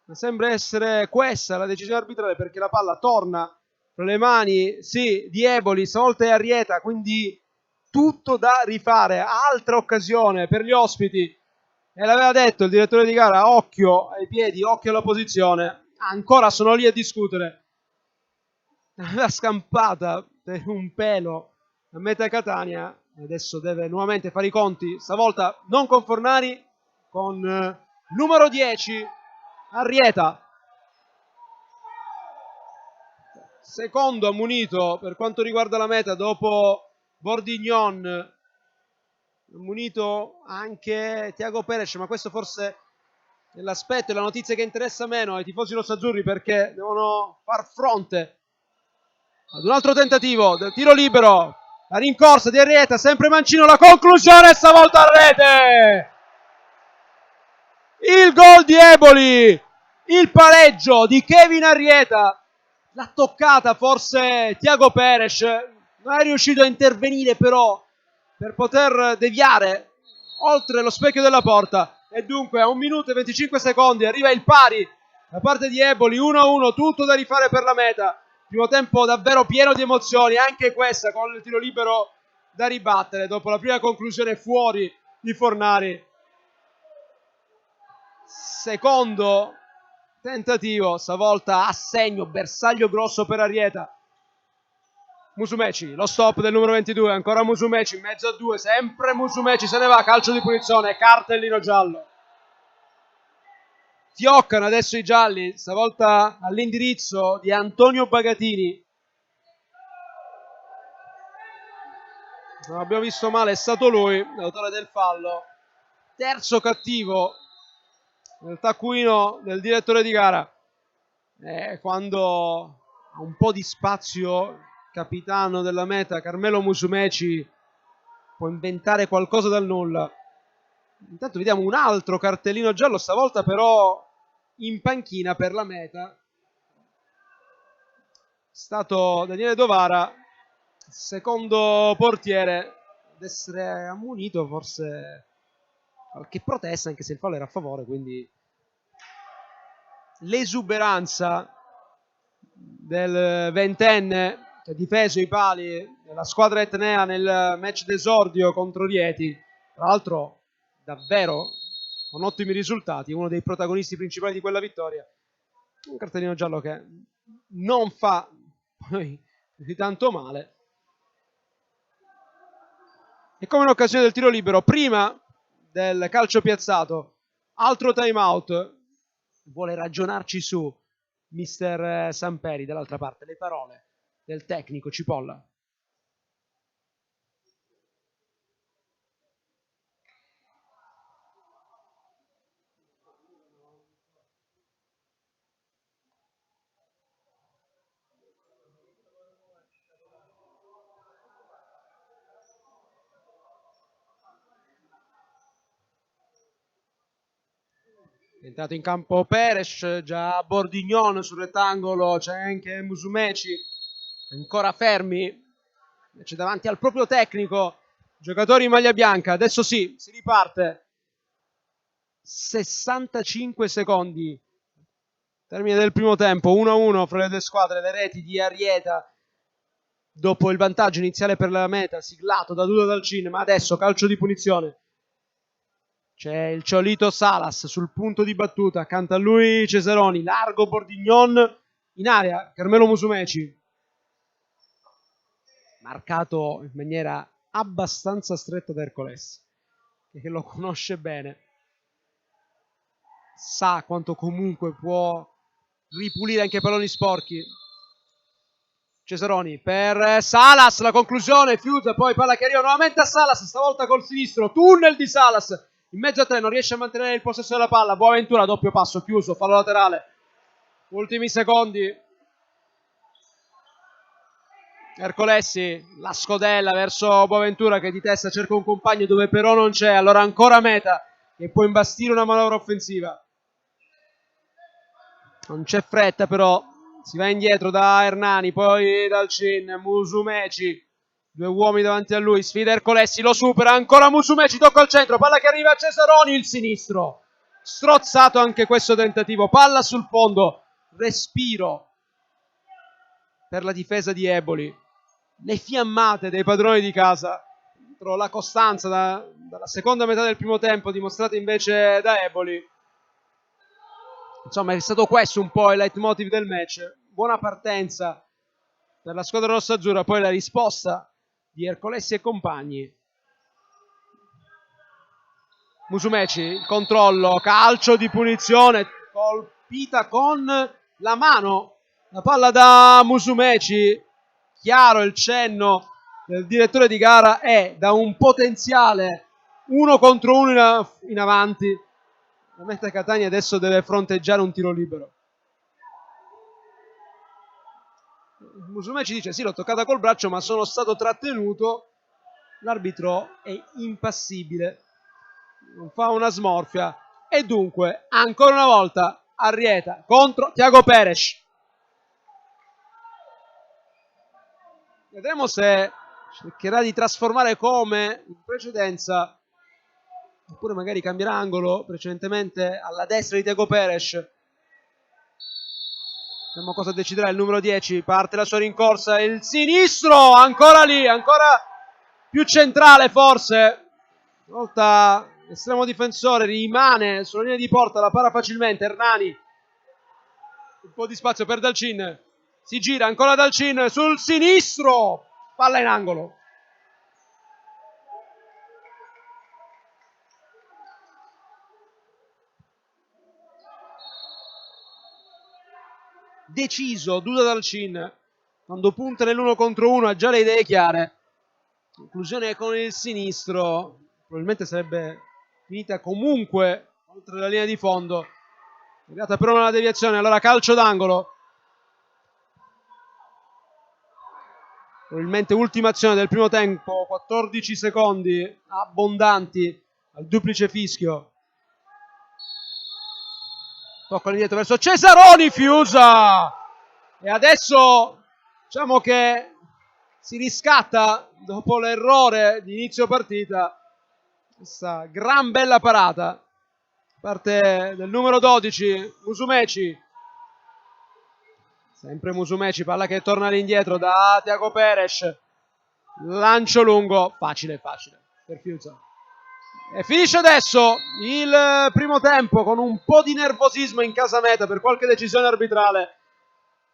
Ma sembra essere questa la decisione arbitrale perché la palla torna tra le mani, sì, di Eboli, stavolta è Arrieta, quindi tutto da rifare. Altra occasione per gli ospiti. E l'aveva detto il direttore di gara, occhio ai piedi, occhio alla posizione. Ancora sono lì a discutere. L'aveva scampata per un pelo a meta Catania. Adesso deve nuovamente fare i conti. Stavolta non con Fornari, con numero 10, Arrieta. Secondo ammonito per quanto riguarda la meta dopo Bordignon. Ammonito anche Tiago Peres, ma questo forse è l'aspetto e la notizia che interessa meno ai tifosi rossazzurri perché devono far fronte ad un altro tentativo del tiro libero. la rincorsa di Arrieta, sempre Mancino, la conclusione, stavolta a rete! Il gol di Eboli, il pareggio di Kevin Arrieta, l'ha toccata forse Thiago Peres, non è riuscito a intervenire però per poter deviare oltre lo specchio della porta, e dunque a 1 minuto e 25 secondi arriva il pari da parte di Eboli, 1-1, tutto da rifare per la meta. Primo tempo davvero pieno di emozioni, anche questa con il tiro libero da ribattere dopo la prima conclusione fuori di Fornari. Secondo tentativo, stavolta a segno, bersaglio grosso per Arrieta. Musumeci, lo stop del numero 22, ancora Musumeci, in mezzo a due, sempre Musumeci, se ne va, calcio di punizione, cartellino giallo. Fioccano adesso i gialli, stavolta all'indirizzo di Antonio Bagatini. Non abbiamo visto male, è stato lui, l'autore del fallo. Terzo cattivo nel taccuino del direttore di gara. Quando ha un po' di spazio, capitano della meta, Carmelo Musumeci può inventare qualcosa dal nulla. Intanto vediamo un altro cartellino giallo, stavolta però in panchina per la meta. È stato Daniele Dovara, secondo portiere, ad essere ammonito, forse qualche protesta, anche se il fallo era a favore, quindi l'esuberanza del ventenne che ha difeso i pali della squadra etnea nel match d'esordio contro Rieti, tra l'altro davvero con ottimi risultati, uno dei protagonisti principali di quella vittoria. Un cartellino giallo che non fa poi di tanto male. E come in occasione del tiro libero, prima del calcio piazzato, altro time out, vuole ragionarci su mister Samperi. Dall'altra parte le parole del tecnico Cipolla. È entrato in campo Peres, già Bordignon sul rettangolo, c'è anche Musumeci, ancora fermi, c'è davanti al proprio tecnico, giocatori in maglia bianca. Adesso sì, si riparte. 65 secondi, termine del primo tempo, 1-1 fra le due squadre, le reti di Arrieta dopo il vantaggio iniziale per la meta, siglato da Duda Dalcin, ma adesso calcio di punizione. C'è il Ciolito Salas sul punto di battuta, accanto a lui Cesaroni, largo Bordignon, in area Carmelo Musumeci, marcato in maniera abbastanza stretta da Ercoles, che lo conosce bene, sa quanto comunque può ripulire anche palloni sporchi. Cesaroni per Salas, la conclusione, Fiuta, poi palla che arriva nuovamente a Salas, stavolta col sinistro, tunnel di Salas, in mezzo a tre, non riesce a mantenere il possesso della palla, Boaventura, doppio passo, chiuso, fallo laterale, ultimi secondi. Ercolessi, la scodella verso Boaventura che di testa cerca un compagno dove però non c'è, allora ancora Meta che può imbastire una manovra offensiva. Non c'è fretta però, si va indietro da Hernani, poi Dalcin, Musumeci, due uomini davanti a lui, sfida Ercolessi, lo supera, ancora Musumeci, tocca al centro, palla che arriva a Cesaroni, il sinistro, strozzato anche questo tentativo, palla sul fondo, respiro per la difesa di Eboli, le fiammate dei padroni di casa, la costanza dalla seconda metà del primo tempo dimostrata invece da Eboli. Insomma, è stato questo un po' il leitmotiv del match. Buona partenza per la squadra rossa-azzurra, poi la risposta di Ercolessi e compagni. Musumeci, il controllo, calcio di punizione, colpita con la mano, la palla da Musumeci, chiaro il cenno del direttore di gara, è da un potenziale 1 contro 1 in avanti. La Meta Catania adesso deve fronteggiare un tiro libero. Musumeci dice sì, l'ho toccata col braccio, ma sono stato trattenuto. L'arbitro è impassibile, non fa una smorfia. E dunque, ancora una volta, Arrieta contro Thiago Peres. Vedremo se cercherà di trasformare come in precedenza, oppure magari cambierà angolo, precedentemente alla destra di Thiago Peres. Vediamo cosa deciderà il numero 10. Parte la sua rincorsa. Il sinistro, ancora lì, ancora più centrale forse. Volta l'estremo difensore rimane sulla linea di porta, la para facilmente. Hernani. Un po' di spazio per Dalcin. Si gira ancora Dalcin sul sinistro. Palla in angolo. Deciso Duda Dalcin, quando punta nell'uno contro uno ha già le idee chiare. Conclusione con il sinistro, probabilmente sarebbe finita comunque oltre la linea di fondo. Arrivata però una deviazione, allora calcio d'angolo. Probabilmente ultima azione del primo tempo, 14 secondi abbondanti al duplice fischio. Tocca indietro verso Cesaroni, Fiusa! E adesso diciamo che si riscatta dopo l'errore di inizio partita. Questa gran bella parata. Parte del numero 12, Musumeci. Sempre Musumeci, palla che torna all'indietro da Thiago Peres. Lancio lungo, facile per Fiusa. E finisce adesso il primo tempo con un po' di nervosismo in casa meta per qualche decisione arbitrale,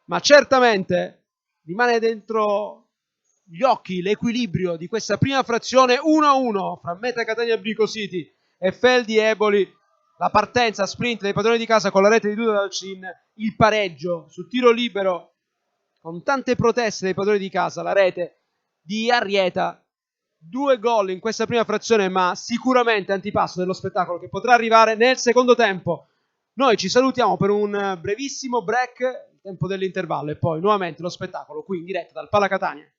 ma certamente rimane dentro gli occhi l'equilibrio di questa prima frazione 1-1 fra Meta Catania Brico City e Feldi Eboli. La partenza sprint dei padroni di casa con la rete di Duda Dalcin, il pareggio su tiro libero con tante proteste dei padroni di casa, la rete di Arrieta. 2 gol in questa prima frazione, ma sicuramente antipasto dello spettacolo che potrà arrivare nel secondo tempo. Noi ci salutiamo per un brevissimo break, il tempo dell'intervallo, e poi nuovamente lo spettacolo qui in diretta dal Pala Catania.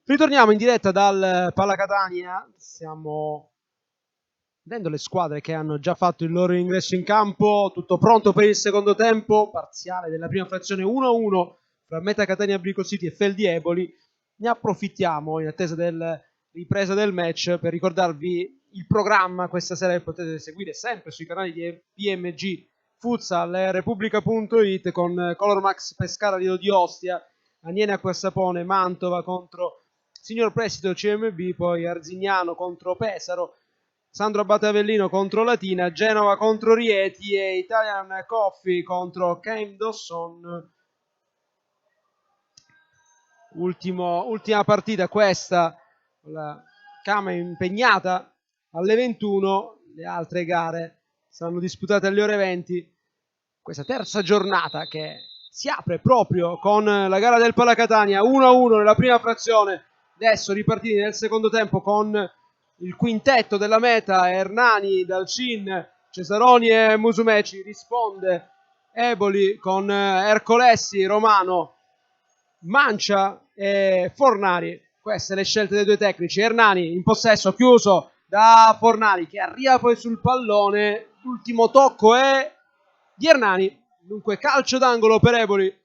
Ritorniamo in diretta dal Pala Catania, stiamo vedendo le squadre che hanno già fatto il loro ingresso in campo, tutto pronto per il secondo tempo, parziale della prima frazione 1-1 tra Meta Catania Brico City e Feldi Eboli. Ne approfittiamo in attesa della ripresa del match per ricordarvi il programma questa sera che potete seguire sempre sui canali di PMG Futsal e Repubblica.it con Colormax Pescara di Ostia, Aniene Acquasapone Mantova contro Signor Prestito CMB, poi Arzignano contro Pesaro, Sandro Abate Avellino contro Latina, Genova contro Rieti e Italian Coffee contro Came Dawson. Ultima partita questa, la Cama impegnata alle 21, le altre gare saranno disputate alle ore 20. Questa terza giornata che si apre proprio con la gara del Pala Catania 1-1 nella prima frazione. Adesso ripartiti nel secondo tempo con il quintetto della Meta, Hernani, Dalcin, Cesaroni e Musumeci. Risponde Eboli con Ercolessi, Romano, Mancia e Fornari. Queste le scelte dei due tecnici. Hernani in possesso, chiuso da Fornari che arriva poi sul pallone. L'ultimo tocco è di Hernani. Dunque calcio d'angolo per Eboli.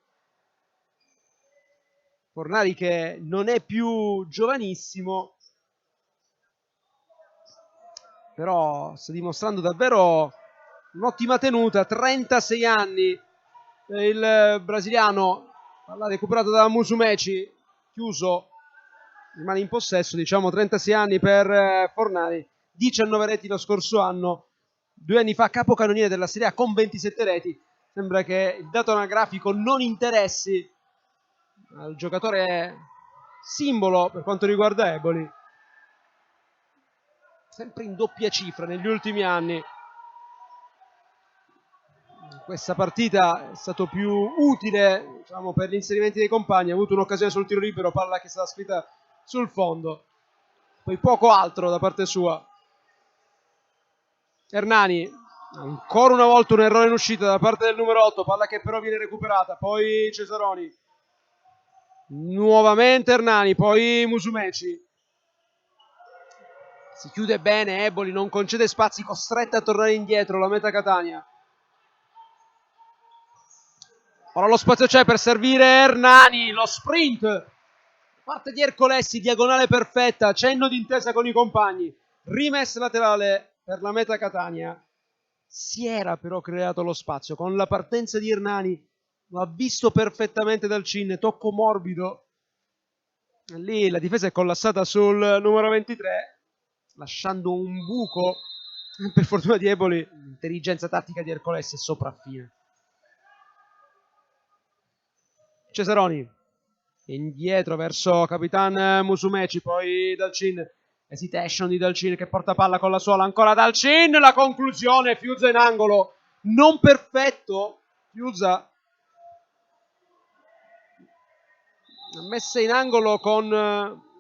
Fornari che non è più giovanissimo, però sta dimostrando davvero un'ottima tenuta. 36 anni il brasiliano, palla recuperata da Musumeci, chiuso, rimane in possesso, diciamo 36 anni per Fornari, 19 reti lo scorso anno, 2 anni fa capocannoniere della Serie A con 27 reti. Sembra che il dato anagrafico non interessi al giocatore simbolo per quanto riguarda Eboli, sempre in doppia cifra negli ultimi anni. Questa partita è stato più utile, diciamo, per gli inserimenti dei compagni. Ha avuto un'occasione sul tiro libero, palla che è stata scritta sul fondo, poi poco altro da parte sua. Hernani, ancora una volta un errore in uscita da parte del numero 8, palla che però viene recuperata, poi Cesaroni, nuovamente Hernani, poi Musumeci. Si chiude bene Eboli, non concede spazi, costretta a tornare indietro la Meta Catania. Ora lo spazio c'è per servire Hernani, lo sprint parte di Ercolessi, diagonale perfetta, cenno d'intesa con i compagni, rimessa laterale per la Meta Catania. Si era però creato lo spazio con la partenza di Hernani, lo ha visto perfettamente Dalcin, tocco morbido, lì la difesa è collassata sul numero 23, lasciando un buco. Per fortuna di Eboli l'intelligenza tattica di Ercolessi è sopraffine. Cesaroni indietro verso Capitan Musumeci, poi Dalcin, hesitation di Dalcin che porta palla con la suola, ancora Dalcin, la conclusione, Fiuza in angolo, non perfetto, Fiuza messa in angolo con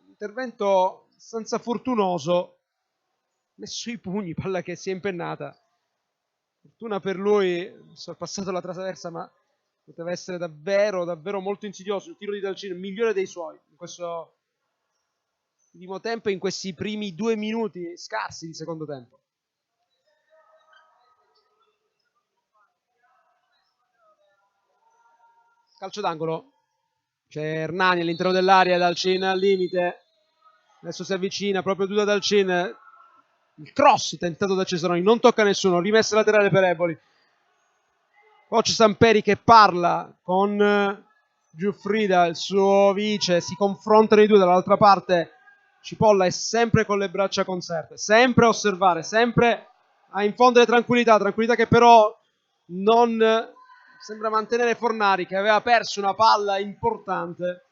intervento abbastanza fortunoso, messo i pugni, palla che si è impennata, fortuna per lui, sorpassato la traversa, ma poteva essere davvero, davvero molto insidioso. Il tiro di Dalcin, migliore dei suoi in questo primo tempo, in questi primi 2 minuti scarsi di secondo tempo. Calcio d'angolo, c'è Hernani all'interno dell'area, Dalcin al limite, adesso si avvicina proprio da Dalcin, il cross tentato da Cesaroni, non tocca nessuno, rimessa laterale per Eboli. Coach Samperi che parla con Giuffrida, il suo vice, si confrontano i due. Dall'altra parte Cipolla è sempre con le braccia conserte, sempre a osservare, sempre a infondere tranquillità che però non sembra mantenere Fornari, che aveva perso una palla importante.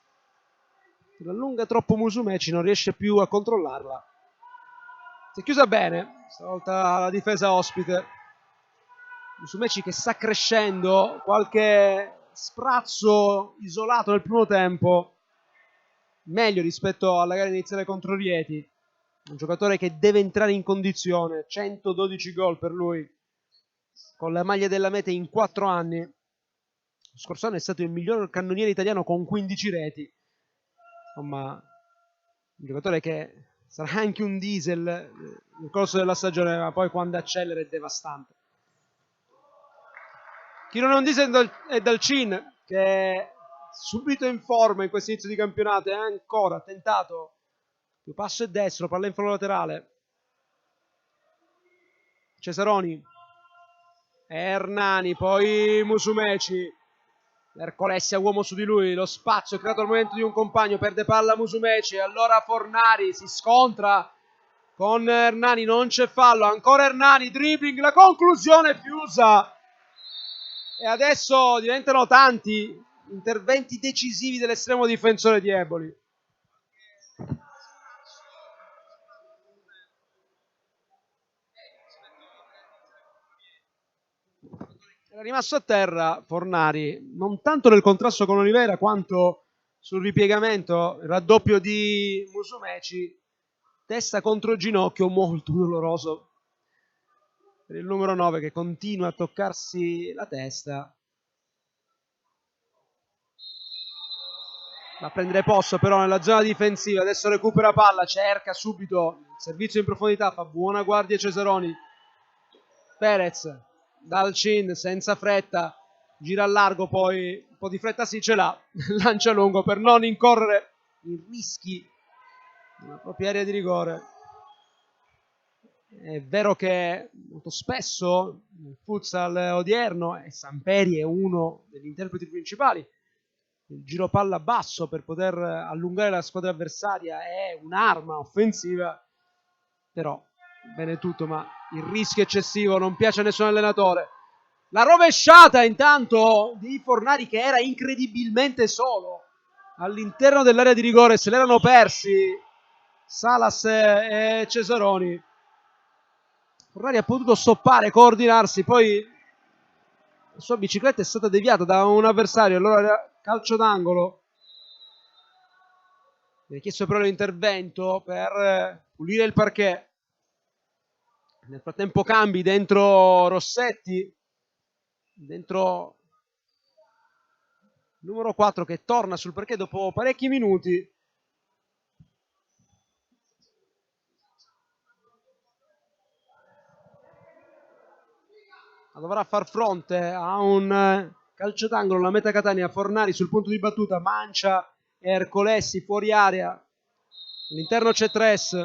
Se allunga troppo Musumeci non riesce più a controllarla. Si è chiusa bene stavolta la difesa ospite. Musumeci che sta crescendo, qualche sprazzo isolato nel primo tempo, meglio rispetto alla gara iniziale contro Rieti. Un giocatore che deve entrare in condizione, 112 gol per lui con la maglia della Meta in 4 anni. Lo scorso anno è stato il miglior cannoniere italiano con 15 reti. Insomma, un giocatore che sarà anche un diesel nel corso della stagione, ma poi quando accelera è devastante. Chi non è un diesel è Dalcin, che è subito in forma in questo inizio di campionato, è ancora tentato, più passo e destro, palla in fallo laterale. Cesaroni, Hernani, poi Musumeci, Ercolessi a uomo su di lui, lo spazio creato al momento di un compagno, perde palla Musumeci, allora Fornari si scontra con Hernani, non c'è fallo, ancora Hernani, dribbling, la conclusione Fiusa, e adesso diventano tanti interventi decisivi dell'estremo difensore di Eboli. Era rimasto a terra Fornari, non tanto nel contrasto con Olivera quanto sul ripiegamento, il raddoppio di Musumeci, testa contro ginocchio, molto doloroso per il numero 9 che continua a toccarsi la testa. Va a prendere posto però nella zona difensiva, adesso recupera palla, cerca subito il servizio in profondità, fa buona guardia Cesaroni. Perez, Dalcin senza fretta, gira al largo, poi un po' di fretta sì ce l'ha, lancia lungo per non incorrere in rischi nella propria area di rigore. È vero che molto spesso nel futsal odierno, e Samperi è uno degli interpreti principali, il giro palla basso per poter allungare la squadra avversaria è un'arma offensiva, però bene tutto, ma il rischio eccessivo non piace a nessun allenatore. La rovesciata intanto di Fornari, che era incredibilmente solo all'interno dell'area di rigore, se l'erano persi Salas e Cesaroni. Fornari ha potuto stoppare, coordinarsi, poi la sua bicicletta è stata deviata da un avversario, allora calcio d'angolo. Mi ha chiesto però l'intervento per pulire il parquet. Nel frattempo cambi dentro Rossetti, dentro numero 4 che torna sul parquet dopo parecchi minuti. Dovrà far fronte a un calcio d'angolo, la meta Catania, Fornari sul punto di battuta, Mancia e Ercolessi fuori area. All'interno c'è Tres,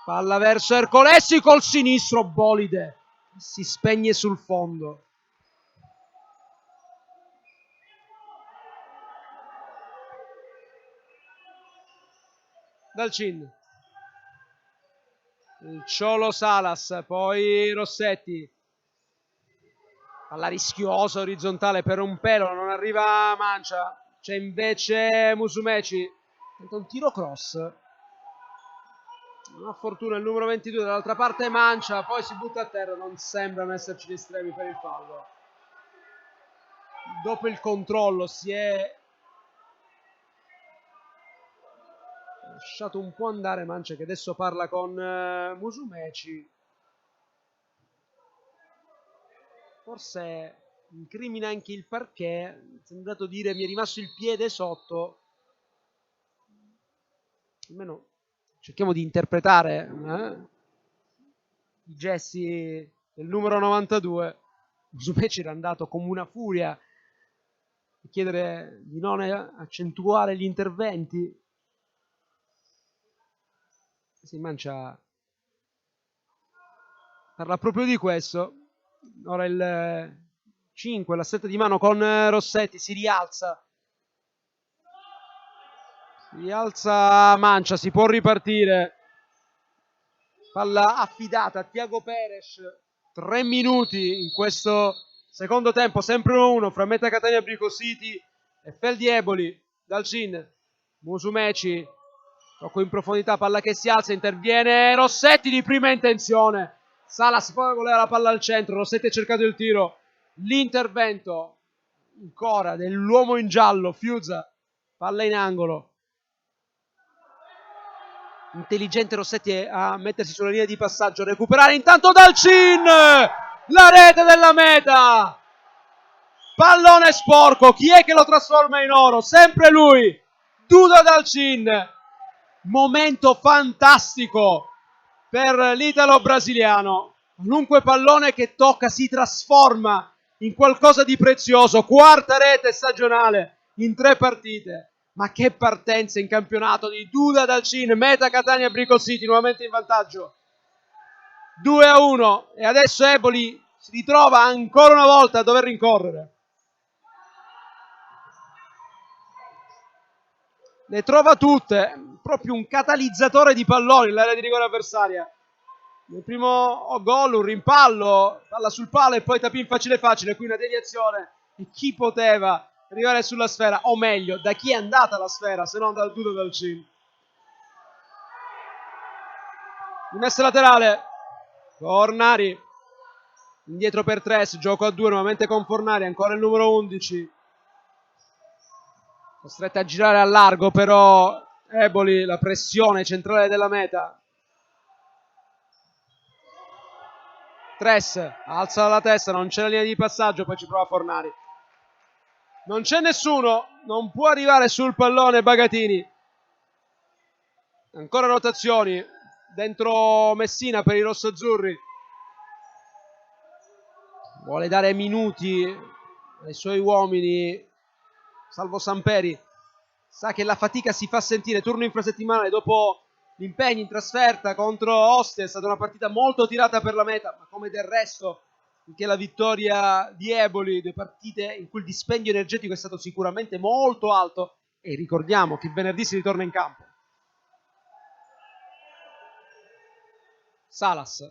palla verso Ercolessi col sinistro, Bolide si spegne sul fondo. Dalcin, il Ciolo Salas, poi Rossetti, palla rischiosa orizzontale per un pelo, non arriva Mancia, c'è invece Musumeci, tenta un tiro cross, non ha fortuna il numero 22, dall'altra parte Mancia, poi si butta a terra, non sembrano esserci gli estremi per il fallo. Dopo il controllo si è lasciato un po' andare Mancia, che adesso parla con Musumeci. Forse incrimina anche il parquet, è sembrato dire mi è rimasto il piede sotto. Almeno cerchiamo di interpretare i gesti del numero 92. Musumeci era andato come una furia a chiedere di non accentuare gli interventi. Si Mancia parla proprio di questo. Ora il 5, la setta di mano con Rossetti, si rialza Mancia, si può ripartire, palla affidata a Tiago Perez, 3 minuti in questo secondo tempo, sempre 1-1 fra Meta Catania Brico City e Feldi Eboli. Dalcin, Musumeci, tocco in profondità, palla che si alza, interviene Rossetti di prima intenzione, Salas poi voleva la palla al centro, Rossetti ha cercato il tiro, l'intervento ancora dell'uomo in giallo, Fiuza, palla in angolo, intelligente Rossetti a mettersi sulla linea di passaggio, recuperare intanto Dalcin, la rete della Meta, pallone sporco, chi è che lo trasforma in oro? Sempre lui, Duda Dalcin, momento fantastico per l'italo-brasiliano. Qualunque pallone che tocca si trasforma in qualcosa di prezioso. Quarta rete stagionale in 3 partite. Ma che partenza in campionato di Duda Dalcin. Meta Catania Bricol City nuovamente in vantaggio 2-1, e adesso Eboli si ritrova ancora una volta a dover rincorrere. Le trova tutte, proprio un catalizzatore di palloni nell'area di rigore avversaria. Nel primo gol un rimpallo, palla sul palo e poi tapin facile facile, qui una deviazione. E chi poteva arrivare sulla sfera, o meglio, da chi è andata la sfera se non dal Duda Dalcin. Rimessa laterale, Fornari indietro per Tres, gioco a 2 nuovamente con Fornari, ancora il numero 11, costretta a girare a largo però Eboli, la pressione centrale della meta. Tres alza la testa, non c'è la linea di passaggio, poi ci prova Fornari, non c'è nessuno, non può arrivare sul pallone Bagatini. Ancora rotazioni dentro Messina per i rossoazzurri, vuole dare minuti ai suoi uomini salvo Samperi, sa che la fatica si fa sentire. Turno infrasettimanale dopo gli impegni in trasferta contro Ostia, è stata una partita molto tirata per la meta, ma come del resto anche la vittoria di Eboli, 2 partite in cui il dispendio energetico è stato sicuramente molto alto, e ricordiamo che venerdì si ritorna in campo. Salas,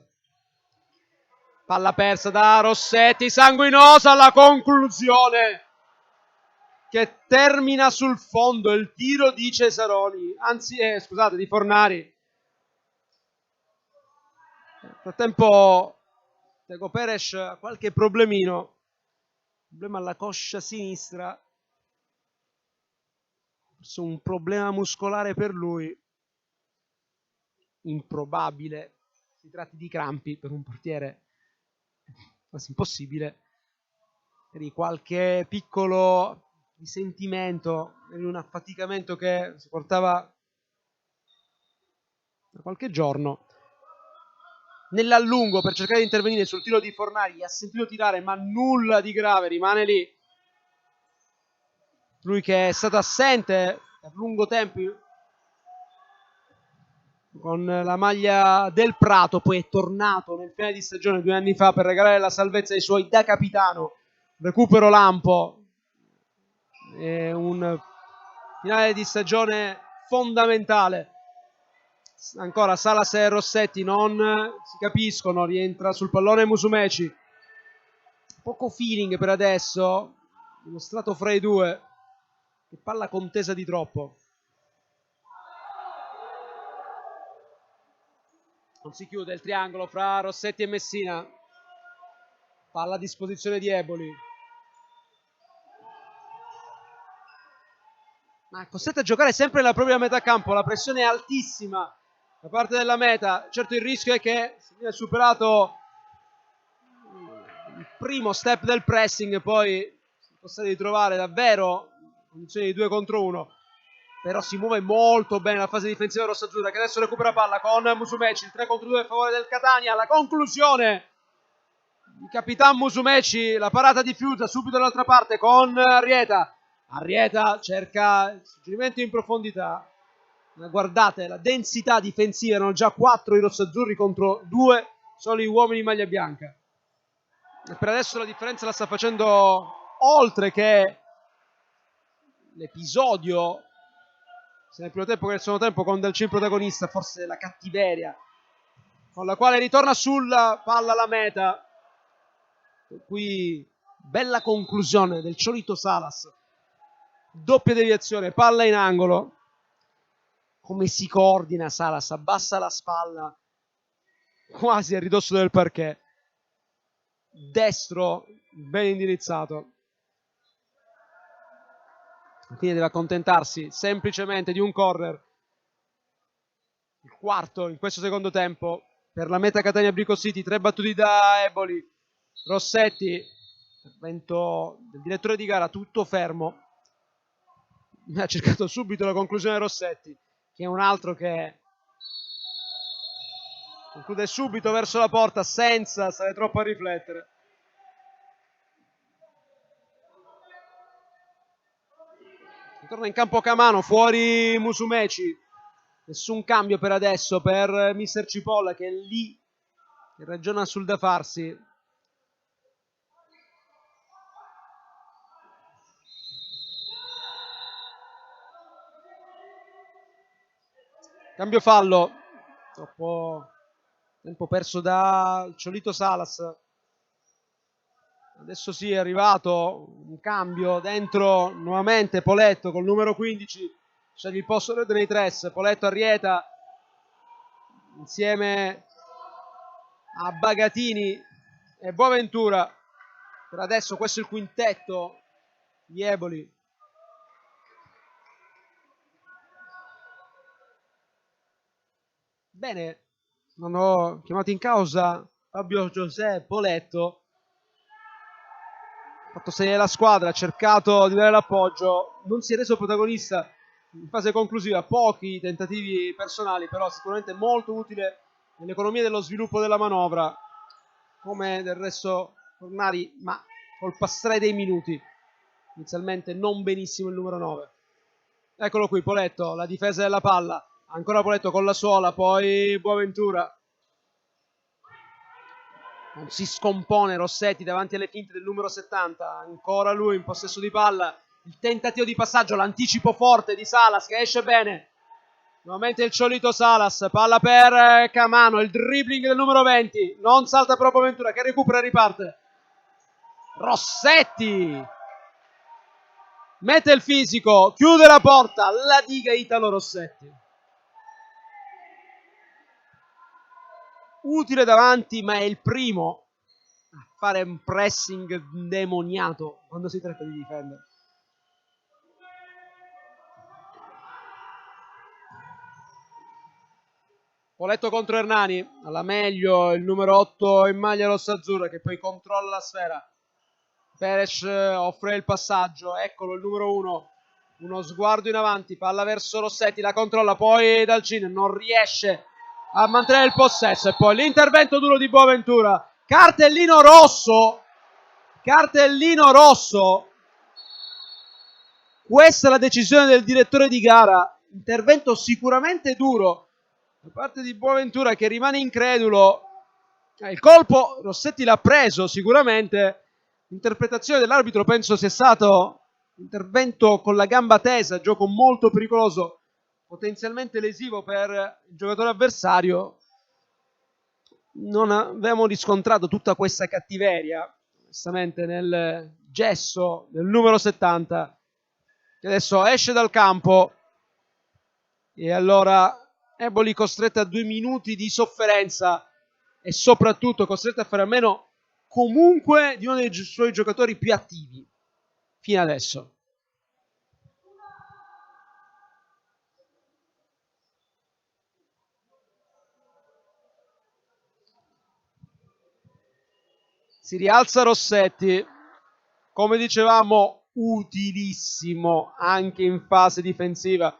palla persa da Rossetti, sanguinosa la conclusione che termina sul fondo, il tiro di Cesaroni, anzi scusate, di Fornari. Nel frattempo Tego Peres ha qualche problemino, problema alla coscia sinistra, forse un problema muscolare per lui, improbabile si tratti di crampi per un portiere, quasi impossibile, di qualche piccolo risentimento, in un affaticamento che si portava da qualche giorno. Nell'allungo per cercare di intervenire sul tiro di Fornari, ha sentito tirare ma nulla di grave, rimane lì lui che è stato assente per lungo tempo con la maglia del Prato, poi è tornato nel finale di stagione 2 anni fa per regalare la salvezza ai suoi da capitano. Recupero lampo, è un finale di stagione fondamentale. Ancora Salas e Rossetti non si capiscono, rientra sul pallone Musumeci, poco feeling per adesso dimostrato fra i due, che palla contesa di troppo. Non si chiude il triangolo fra Rossetti e Messina, palla a disposizione di Eboli, ma costretto a giocare sempre nella propria metà campo, la pressione è altissima da parte della meta. Certo il rischio è che se viene superato il primo step del pressing poi si possa ritrovare davvero in condizioni di 2 contro 1. Però si muove molto bene la fase difensiva rossazzurra, che adesso recupera palla con Musumeci, il 3 contro 2 a favore del Catania, la conclusione il Capitan Musumeci, la parata diffusa subito dall'altra parte con Arrieta. Arrieta cerca il suggerimento in profondità, ma guardate la densità difensiva, erano già 4 i rossazzurri contro 2 solo gli uomini in maglia bianca, e per adesso la differenza la sta facendo, oltre che l'episodio sia nel primo tempo che nel secondo tempo con Dalcin protagonista, forse la cattiveria con la quale ritorna sulla palla la meta. Qui bella conclusione del solito Salas, doppia deviazione, palla in angolo. Come si coordina Salas, abbassa la spalla quasi a ridosso del parquet, destro ben indirizzato, quindi deve accontentarsi semplicemente di un corner, il quarto in questo secondo tempo per la meta Catania Bricol City. 3 battuti da Eboli, Rossetti, intervento del direttore di gara, tutto fermo, ha cercato subito la conclusione Rossetti, che è un altro che conclude subito verso la porta senza stare troppo a riflettere. Torna in campo Camano, fuori Musumeci. Nessun cambio per adesso per mister Cipolla che è lì, che ragiona sul da farsi. Cambio fallo. Troppo tempo perso da Ciolito Salas. Adesso sì, è arrivato un cambio dentro nuovamente Poletto col numero 15. Sceglie il posto dei Tres. Poletto Arrieta insieme a Bagatini e Boaventura. Per adesso questo è il quintetto di Eboli. Bene, non ho chiamato in causa Fabio José Poletto. Ha fatto sedere la squadra, ha cercato di dare l'appoggio, non si è reso protagonista in fase conclusiva, pochi tentativi personali, però sicuramente molto utile nell'economia dello sviluppo della manovra, come del resto Fornari, ma col passare dei minuti. Inizialmente non benissimo il numero 9. Eccolo qui, Poletto, la difesa della palla, ancora Poletto con la suola, poi Boaventura. Non si scompone Rossetti davanti alle finte del numero 70, ancora lui in possesso di palla, il tentativo di passaggio, l'anticipo forte di Salas che esce bene, nuovamente il Ciolito Salas, palla per Camano, il dribbling del numero 20, non salta proprio Ventura che recupera e riparte, Rossetti mette il fisico, chiude la porta, la diga Italo Rossetti. Utile davanti, ma è il primo a fare un pressing demoniato quando si tratta di difendere. Poletto contro Hernani, alla meglio il numero 8 in maglia rossa-azzurra che poi controlla la sfera. Perez offre il passaggio, eccolo il numero 1, uno sguardo in avanti, palla verso Rossetti, la controlla, poi Dalcin non riesce a mantenere il possesso e poi l'intervento duro di Boaventura, cartellino rosso, questa è la decisione del direttore di gara, intervento sicuramente duro da parte di Boaventura che rimane incredulo, il colpo Rossetti l'ha preso sicuramente, l'interpretazione dell'arbitro penso sia stato intervento con la gamba tesa, gioco molto pericoloso, potenzialmente lesivo per il giocatore avversario. Non avevamo riscontrato tutta questa cattiveria onestamente nel gesso del numero 70 che adesso esce dal campo e allora Eboli costretta a 2 minuti di sofferenza e soprattutto costretta a fare a meno comunque di uno dei suoi giocatori più attivi fino adesso. Si rialza Rossetti, come dicevamo utilissimo anche in fase difensiva,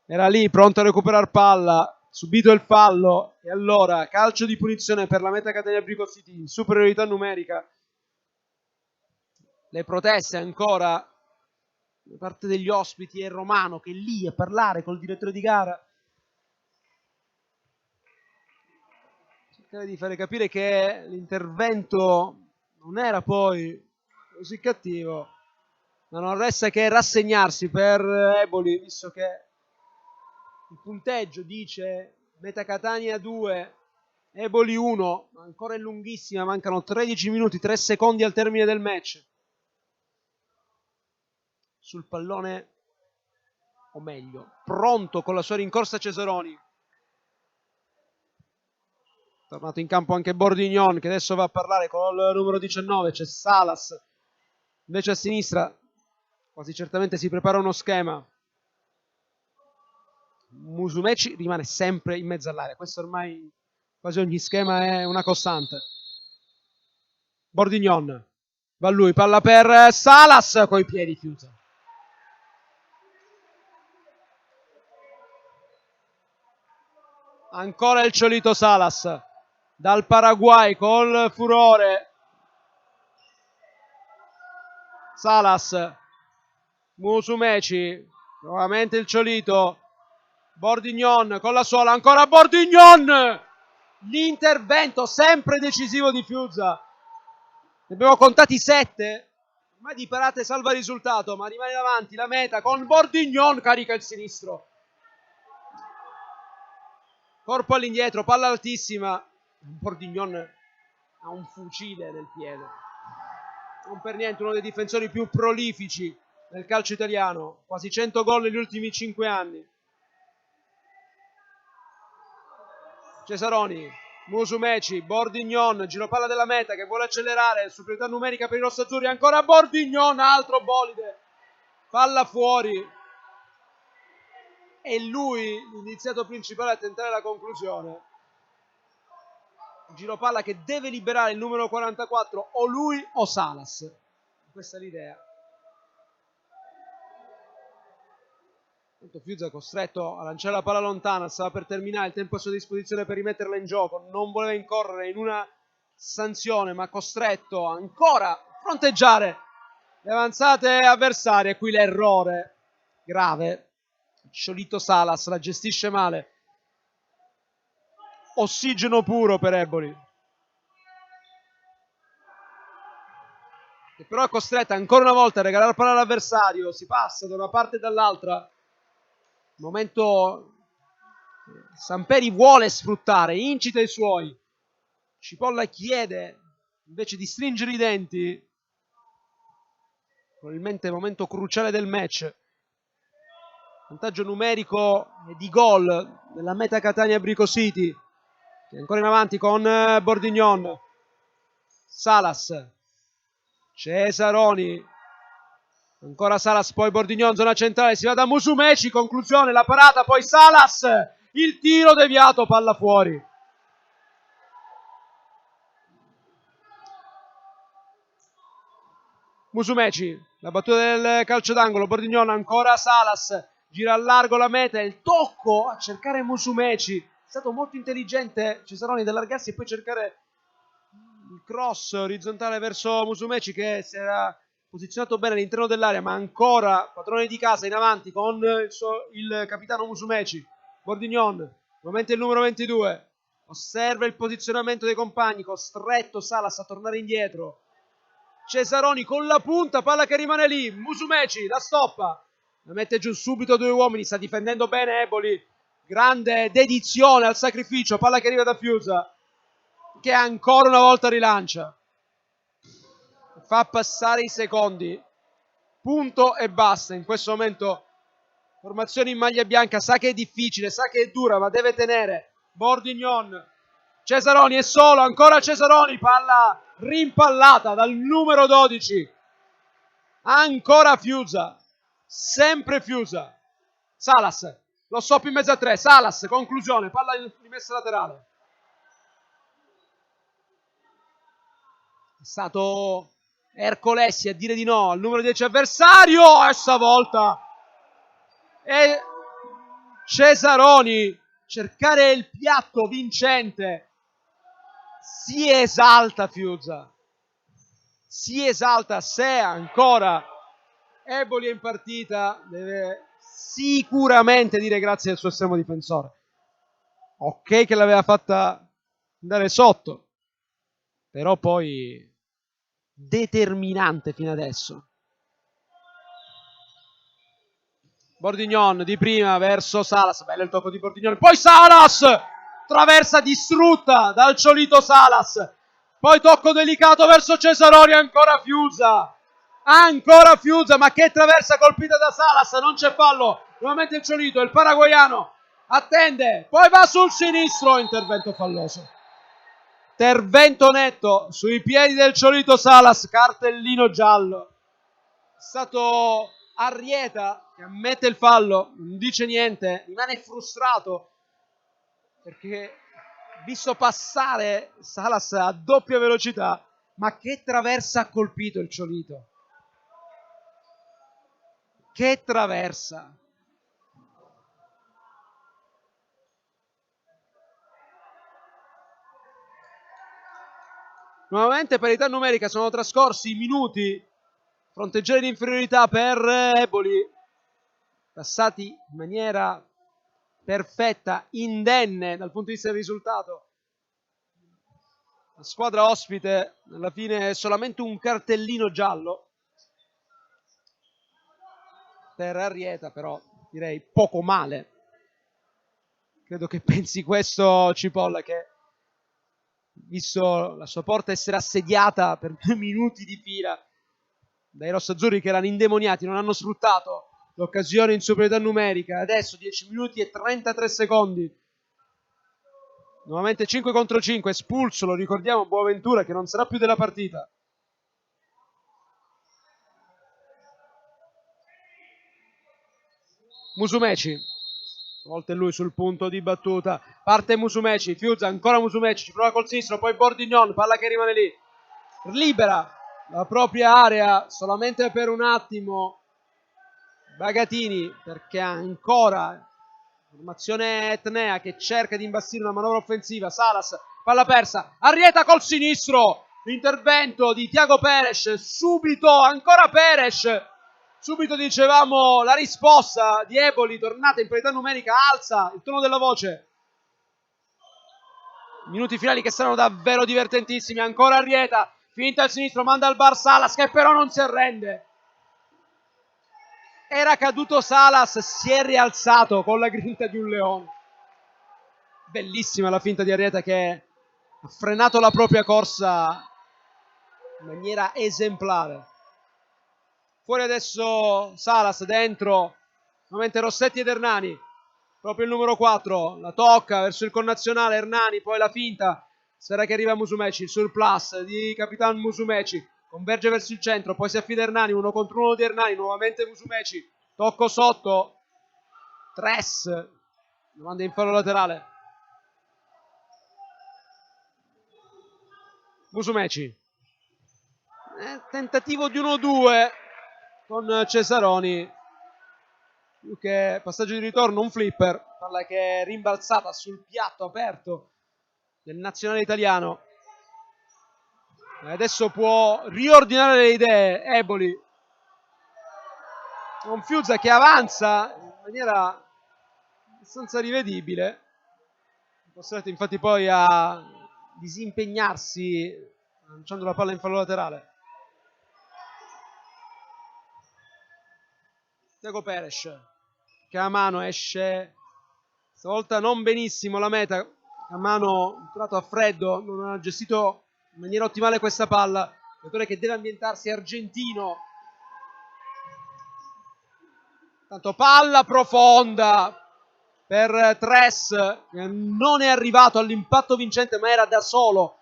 era lì pronto a recuperare palla, subito il fallo e allora calcio di punizione per la Meta Catania Bricol City in superiorità numerica. Le proteste ancora da parte degli ospiti e Romano che è lì a parlare col direttore di gara, cercare di fare capire che l'intervento non era poi così cattivo, ma non resta che rassegnarsi per Eboli, visto che il punteggio dice Meta Catania 2, Eboli 1, ancora è lunghissima, mancano 13 minuti, 3 secondi al termine del match. Sul pallone, o meglio, pronto con la sua rincorsa Cesaroni. Tornato in campo anche Bordignon che adesso va a parlare con il numero 19, c'è Salas. Invece a sinistra quasi certamente si prepara uno schema. Musumeci rimane sempre in mezzo all'area. Questo ormai quasi ogni schema è una costante. Bordignon va lui, palla per Salas, coi piedi chiusa. Ancora il Cholito Salas dal Paraguay col furore. Salas, Musumeci, nuovamente il Cholito, Bordignon con la sola, ancora Bordignon! L'intervento sempre decisivo di Fiuza. Ne abbiamo contati 7. Ormai di parate salva risultato, ma rimane davanti la meta con Bordignon, carica il sinistro. Corpo all'indietro, palla altissima. Bordignon ha un fucile nel piede. Non per niente uno dei difensori più prolifici del calcio italiano. Quasi 100 gol negli ultimi 5 anni. Cesaroni, Musumeci, Bordignon, giro palla della meta che vuole accelerare, superiorità numerica per i rossazzurri, ancora Bordignon, altro bolide, palla fuori. E lui, l'iniziato principale a tentare la conclusione. Giro palla che deve liberare il numero 44, o lui o Salas. Questa è l'idea. Fiuza è costretto a lanciare la palla lontana, stava per terminare, il tempo a sua disposizione per rimetterla in gioco, non voleva incorrere in una sanzione, ma costretto ancora a fronteggiare le avanzate avversarie. E qui l'errore grave. Cholito Salas la gestisce male. Ossigeno puro per Eboli, che però è costretta ancora una volta a regalare la palla all'avversario. Si passa da una parte e dall'altra. Momento Samperi vuole sfruttare, incita i suoi. Cipolla chiede invece di stringere i denti. Probabilmente momento cruciale del match. Vantaggio numerico e di gol della meta Catania Brico City, che è ancora in avanti con Bordignon. Salas, Cesaroni, ancora Salas, poi Bordignon, zona centrale, si va da Musumeci, conclusione, la parata, poi Salas, il tiro deviato, palla fuori. Musumeci, la battuta del calcio d'angolo, Bordignon, ancora Salas, gira a largo la meta, il tocco a cercare Musumeci. È stato molto intelligente Cesaroni ad allargarsi e poi cercare il cross orizzontale verso Musumeci, che si era posizionato bene all'interno dell'area, ma ancora padrone di casa in avanti con il capitano Musumeci. Bordignon, nuovamente il numero 22, osserva il posizionamento dei compagni, costretto Salas a tornare indietro. Cesaroni con la punta, palla che rimane lì, Musumeci la stoppa, la mette giù subito, due uomini, sta difendendo bene Eboli, grande dedizione al sacrificio, palla che arriva da Fiuza, che ancora una volta rilancia, fa passare i secondi, punto e basta. In questo momento formazione in maglia bianca sa che è difficile, sa che è dura, ma deve tenere. Bordignon, Cesaroni è solo, ancora Cesaroni, palla rimpallata dal numero 12, ancora Fiuza, sempre Fiuza. Salas, lo stop in mezzo a tre, Salas, conclusione, palla rimessa laterale. È stato Ercolessi a dire di no al numero 10 avversario, e stavolta è Cesaroni cercare il piatto vincente. Si esalta Fiuza, si esalta. Se ancora Eboli è in partita deve sicuramente dire grazie al suo estremo difensore. Ok che l'aveva fatta andare sotto, però poi determinante fino adesso. Bordignon di prima verso Salas, bello il tocco di Bordignon, poi Salas, traversa distrutta dal Cholito Salas, poi tocco delicato verso Cesaroni, ancora Fiuza, ma che traversa colpita da Salas, non c'è fallo, nuovamente il Cholito, il paraguaiano attende, poi va sul sinistro, intervento falloso. Intervento netto sui piedi del Cholito Salas, cartellino giallo. È stato Arrieta che ammette il fallo, non dice niente, rimane frustrato perché visto passare Salas a doppia velocità, ma che traversa ha colpito il Cholito. Che traversa. Nuovamente parità numerica, sono trascorsi minuti, fronteggiare di inferiorità per Eboli, passati in maniera perfetta, indenne dal punto di vista del risultato. La squadra ospite alla fine è solamente un cartellino giallo per Arrieta, però direi poco male. Credo che pensi questo Cipolla, che visto la sua porta essere assediata per 2 minuti di fila dai rossazzurri che erano indemoniati, non hanno sfruttato l'occasione in superiorità numerica. Adesso 10 minuti e 33 secondi. Nuovamente 5 contro 5, espulso, lo ricordiamo, Boaventura, che non sarà più della partita. Musumeci, a volte lui sul punto di battuta, parte Musumeci, Fiuza, ancora Musumeci, ci prova col sinistro, poi Bordignon, palla che rimane lì, libera la propria area solamente per un attimo Bagatini, perché ancora formazione etnea che cerca di imbastire una manovra offensiva. Salas, palla persa, Arrieta col sinistro, l'intervento di Thiago Peres, subito ancora Peres, subito dicevamo la risposta di Eboli, tornata in parità numerica, alza il tono della voce. Minuti finali che saranno davvero divertentissimi. Ancora Arrieta, finta al sinistro, manda al bar Salas, che però non si arrende. Era caduto Salas, si è rialzato con la grinta di un leone. Bellissima la finta di Arrieta, che ha frenato la propria corsa in maniera esemplare. Fuori adesso Salas, dentro nuovamente Rossetti ed Hernani, proprio il numero 4, la tocca verso il connazionale Hernani, poi la finta, sfera che arriva a Musumeci, il surplus di Capitan Musumeci, converge verso il centro, poi si affida Hernani, 1 contro 1 di Hernani, nuovamente Musumeci, tocco sotto, Tres, domanda in fallo laterale. Musumeci, tentativo di 1-2 con Cesaroni, più che passaggio di ritorno, un flipper, palla che è rimbalzata sul piatto aperto del nazionale italiano. E adesso può riordinare le idee Eboli, con Fiuza che avanza in maniera abbastanza rivedibile, costretto infatti poi a disimpegnarsi lanciando la palla in fallo laterale. Thiago Peres, che a mano esce stavolta non benissimo la meta, a mano tirato a freddo, non ha gestito in maniera ottimale questa palla, giocatore che deve ambientarsi, argentino. Tanto palla profonda per Tres, che non è arrivato all'impatto vincente ma era da solo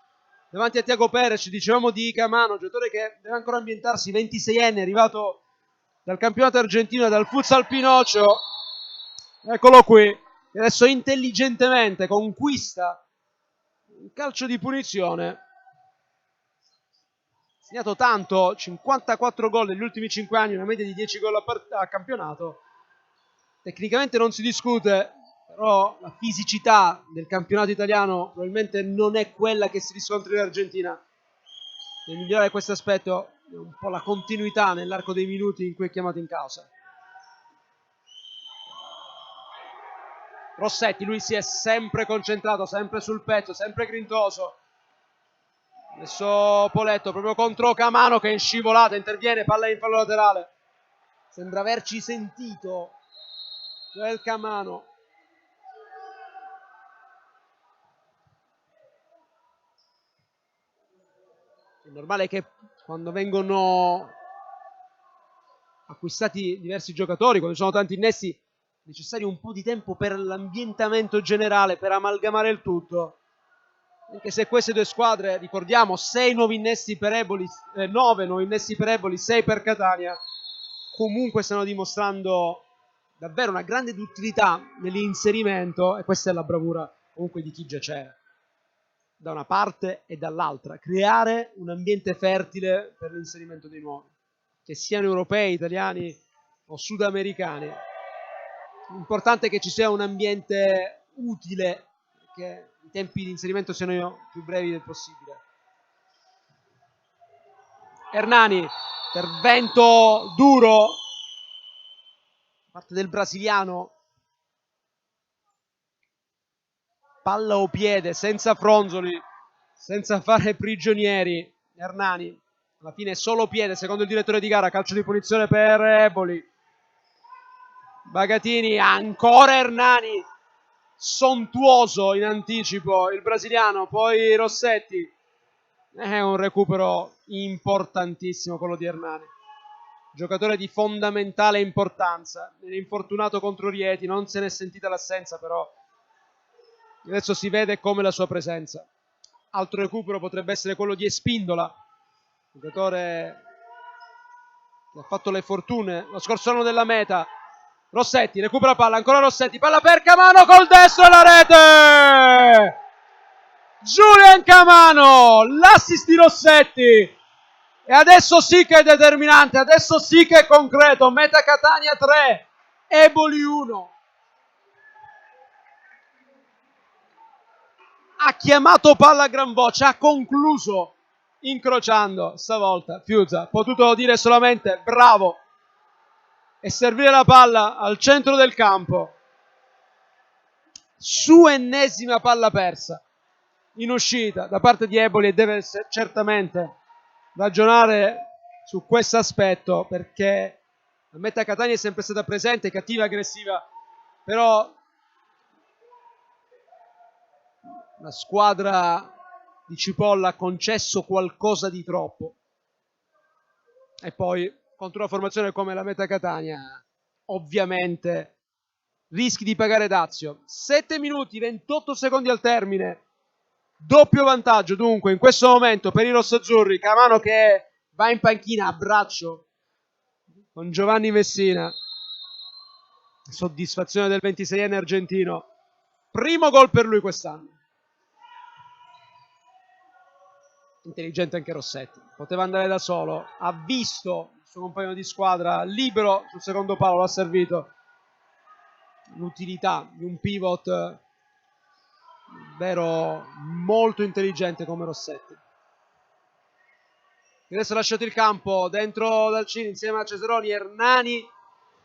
davanti a Thiago Peres. Dicevamo di Camano, giocatore che deve ancora ambientarsi, 26enne, arrivato dal campionato argentino, dal futsal Pinocchio. Eccolo qui, e adesso intelligentemente conquista un calcio di punizione. Segnato tanto, 54 gol negli ultimi 5 anni, una media di 10 gol a campionato. Tecnicamente non si discute, però la fisicità del campionato italiano probabilmente non è quella che si riscontra in Argentina. Per migliorare questo aspetto è un po' la continuità nell'arco dei minuti in cui è chiamato in causa. Rossetti, lui si è sempre concentrato, sempre sul pezzo, sempre grintoso. Adesso Poletto proprio contro Camano che è in scivolata, interviene, palla in fallo laterale. Sembra averci sentito Joel Camano. È normale che quando vengono acquistati diversi giocatori, quando ci sono tanti innesti, è necessario un po' di tempo per l'ambientamento generale, per amalgamare il tutto. Anche se queste due squadre, ricordiamo, 6 nuovi innesti per Eboli, 9 nuovi innesti per Eboli, 6 per Catania, comunque stanno dimostrando davvero una grande duttilità nell'inserimento, e questa è la bravura comunque di chi già c'era, da una parte e dall'altra, creare un ambiente fertile per l'inserimento dei nuovi, che siano europei, italiani o sudamericani. L'importante è che ci sia un ambiente utile, che i tempi di inserimento siano più brevi del possibile. Hernani, intervento duro da parte del brasiliano. Palla o piede, senza fronzoli, senza fare prigionieri. Hernani, alla fine solo piede, secondo il direttore di gara. Calcio di punizione per Eboli. Bagatini, ancora Hernani, sontuoso in anticipo il brasiliano, poi Rossetti. È un recupero importantissimo quello di Hernani, giocatore di fondamentale importanza. È infortunato contro Rieti, non se n'è sentita l'assenza, però adesso si vede come la sua presenza. Altro recupero potrebbe essere quello di Espindola, giocatore che ha fatto le fortune lo scorso anno della meta. Rossetti recupera palla, ancora Rossetti, palla per Camano col destro e la rete! Julian Camano, l'assist di Rossetti, e adesso sì che è determinante, adesso sì che è concreto. Meta Catania 3, Eboli 1. Ha chiamato palla a gran voce, ha concluso incrociando stavolta Fiuza. Ha potuto dire solamente bravo e servire la palla al centro del campo. Sua ennesima palla persa in uscita da parte di Eboli, e deve certamente ragionare su questo aspetto, perché la Meta Catania è sempre stata presente, cattiva e aggressiva, però la squadra di Cipolla ha concesso qualcosa di troppo. E poi contro una formazione come la Meta Catania ovviamente rischi di pagare dazio. 7 minuti 28 secondi al termine, doppio vantaggio dunque in questo momento per i rossazzurri. Camano che va in panchina a braccio con Giovanni Messina. Soddisfazione del 26enne argentino, primo gol per lui quest'anno. Intelligente anche Rossetti, poteva andare da solo, ha visto il suo compagno di squadra libero sul secondo palo, l'ha servito. L'utilità di un pivot davvero molto intelligente come Rossetti. Adesso ha lasciato il campo dentro Dalcini insieme a Cesaroni, Hernani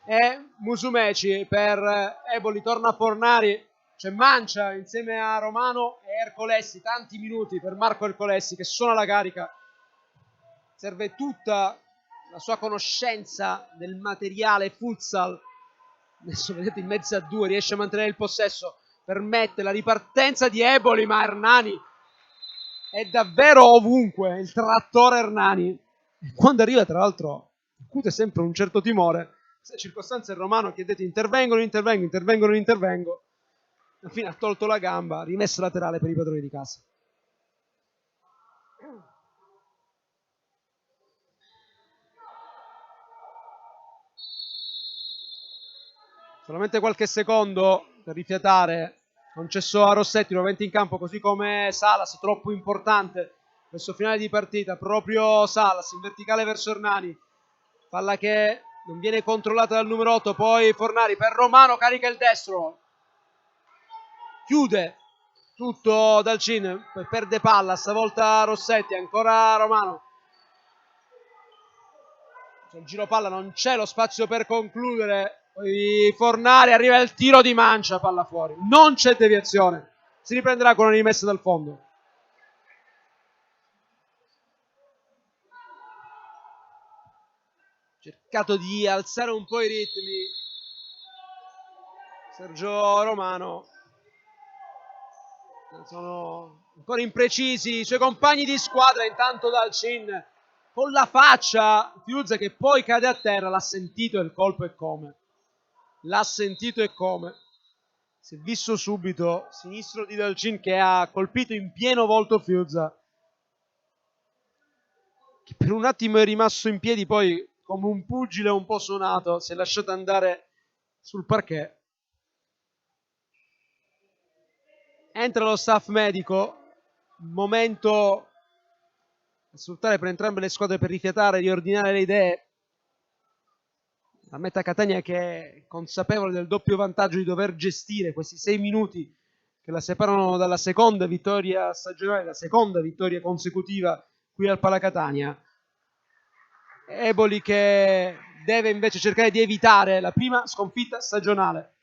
e Musumeci per Eboli. Torna Fornari, c'è Mancia insieme a Romano e Ercolessi. Tanti minuti per Marco Ercolessi che suona la carica. Serve tutta la sua conoscenza del materiale futsal. Adesso vedete in mezzo a due, riesce a mantenere il possesso, permette la ripartenza di Eboli, ma Hernani è davvero ovunque, il trattore Hernani. Quando arriva, tra l'altro, incute sempre un certo timore. Se circostanze il Romano chiedete intervengo. Alla fine ha tolto la gamba, rimessa laterale per i padroni di casa. Solamente qualche secondo per rifiatare, concesso a Rossetti, nuovamente in campo, così come Salas, troppo importante questo finale di partita. Proprio Salas in verticale verso Hernani, palla che non viene controllata dal numero 8, poi Fornari per Romano, carica il destro, chiude tutto Dalcin, poi perde palla, stavolta Rossetti, ancora Romano. Il giro palla, non c'è lo spazio per concludere. Poi Fornari, arriva il tiro di Mancia, palla fuori, non c'è deviazione, si riprenderà con una rimessa dal fondo. Cercato di alzare un po' i ritmi Sergio Romano, sono ancora imprecisi i suoi compagni di squadra. Intanto Dalcin con la faccia, Fiuza che poi cade a terra, l'ha sentito il colpo e come. L'ha sentito e come. Si è visto subito sinistro di Dalcin che ha colpito in pieno volto Fiuza, che per un attimo è rimasto in piedi, poi come un pugile un po' suonato si è lasciato andare sul parquet. Entra lo staff medico, momento da sfruttare per entrambe le squadre per rifiatare, riordinare le idee. La Meta Catania che è consapevole del doppio vantaggio di dover gestire questi 6 minuti che la separano dalla seconda vittoria stagionale, la seconda vittoria consecutiva qui al Palacatania. Eboli che deve invece cercare di evitare la prima sconfitta stagionale.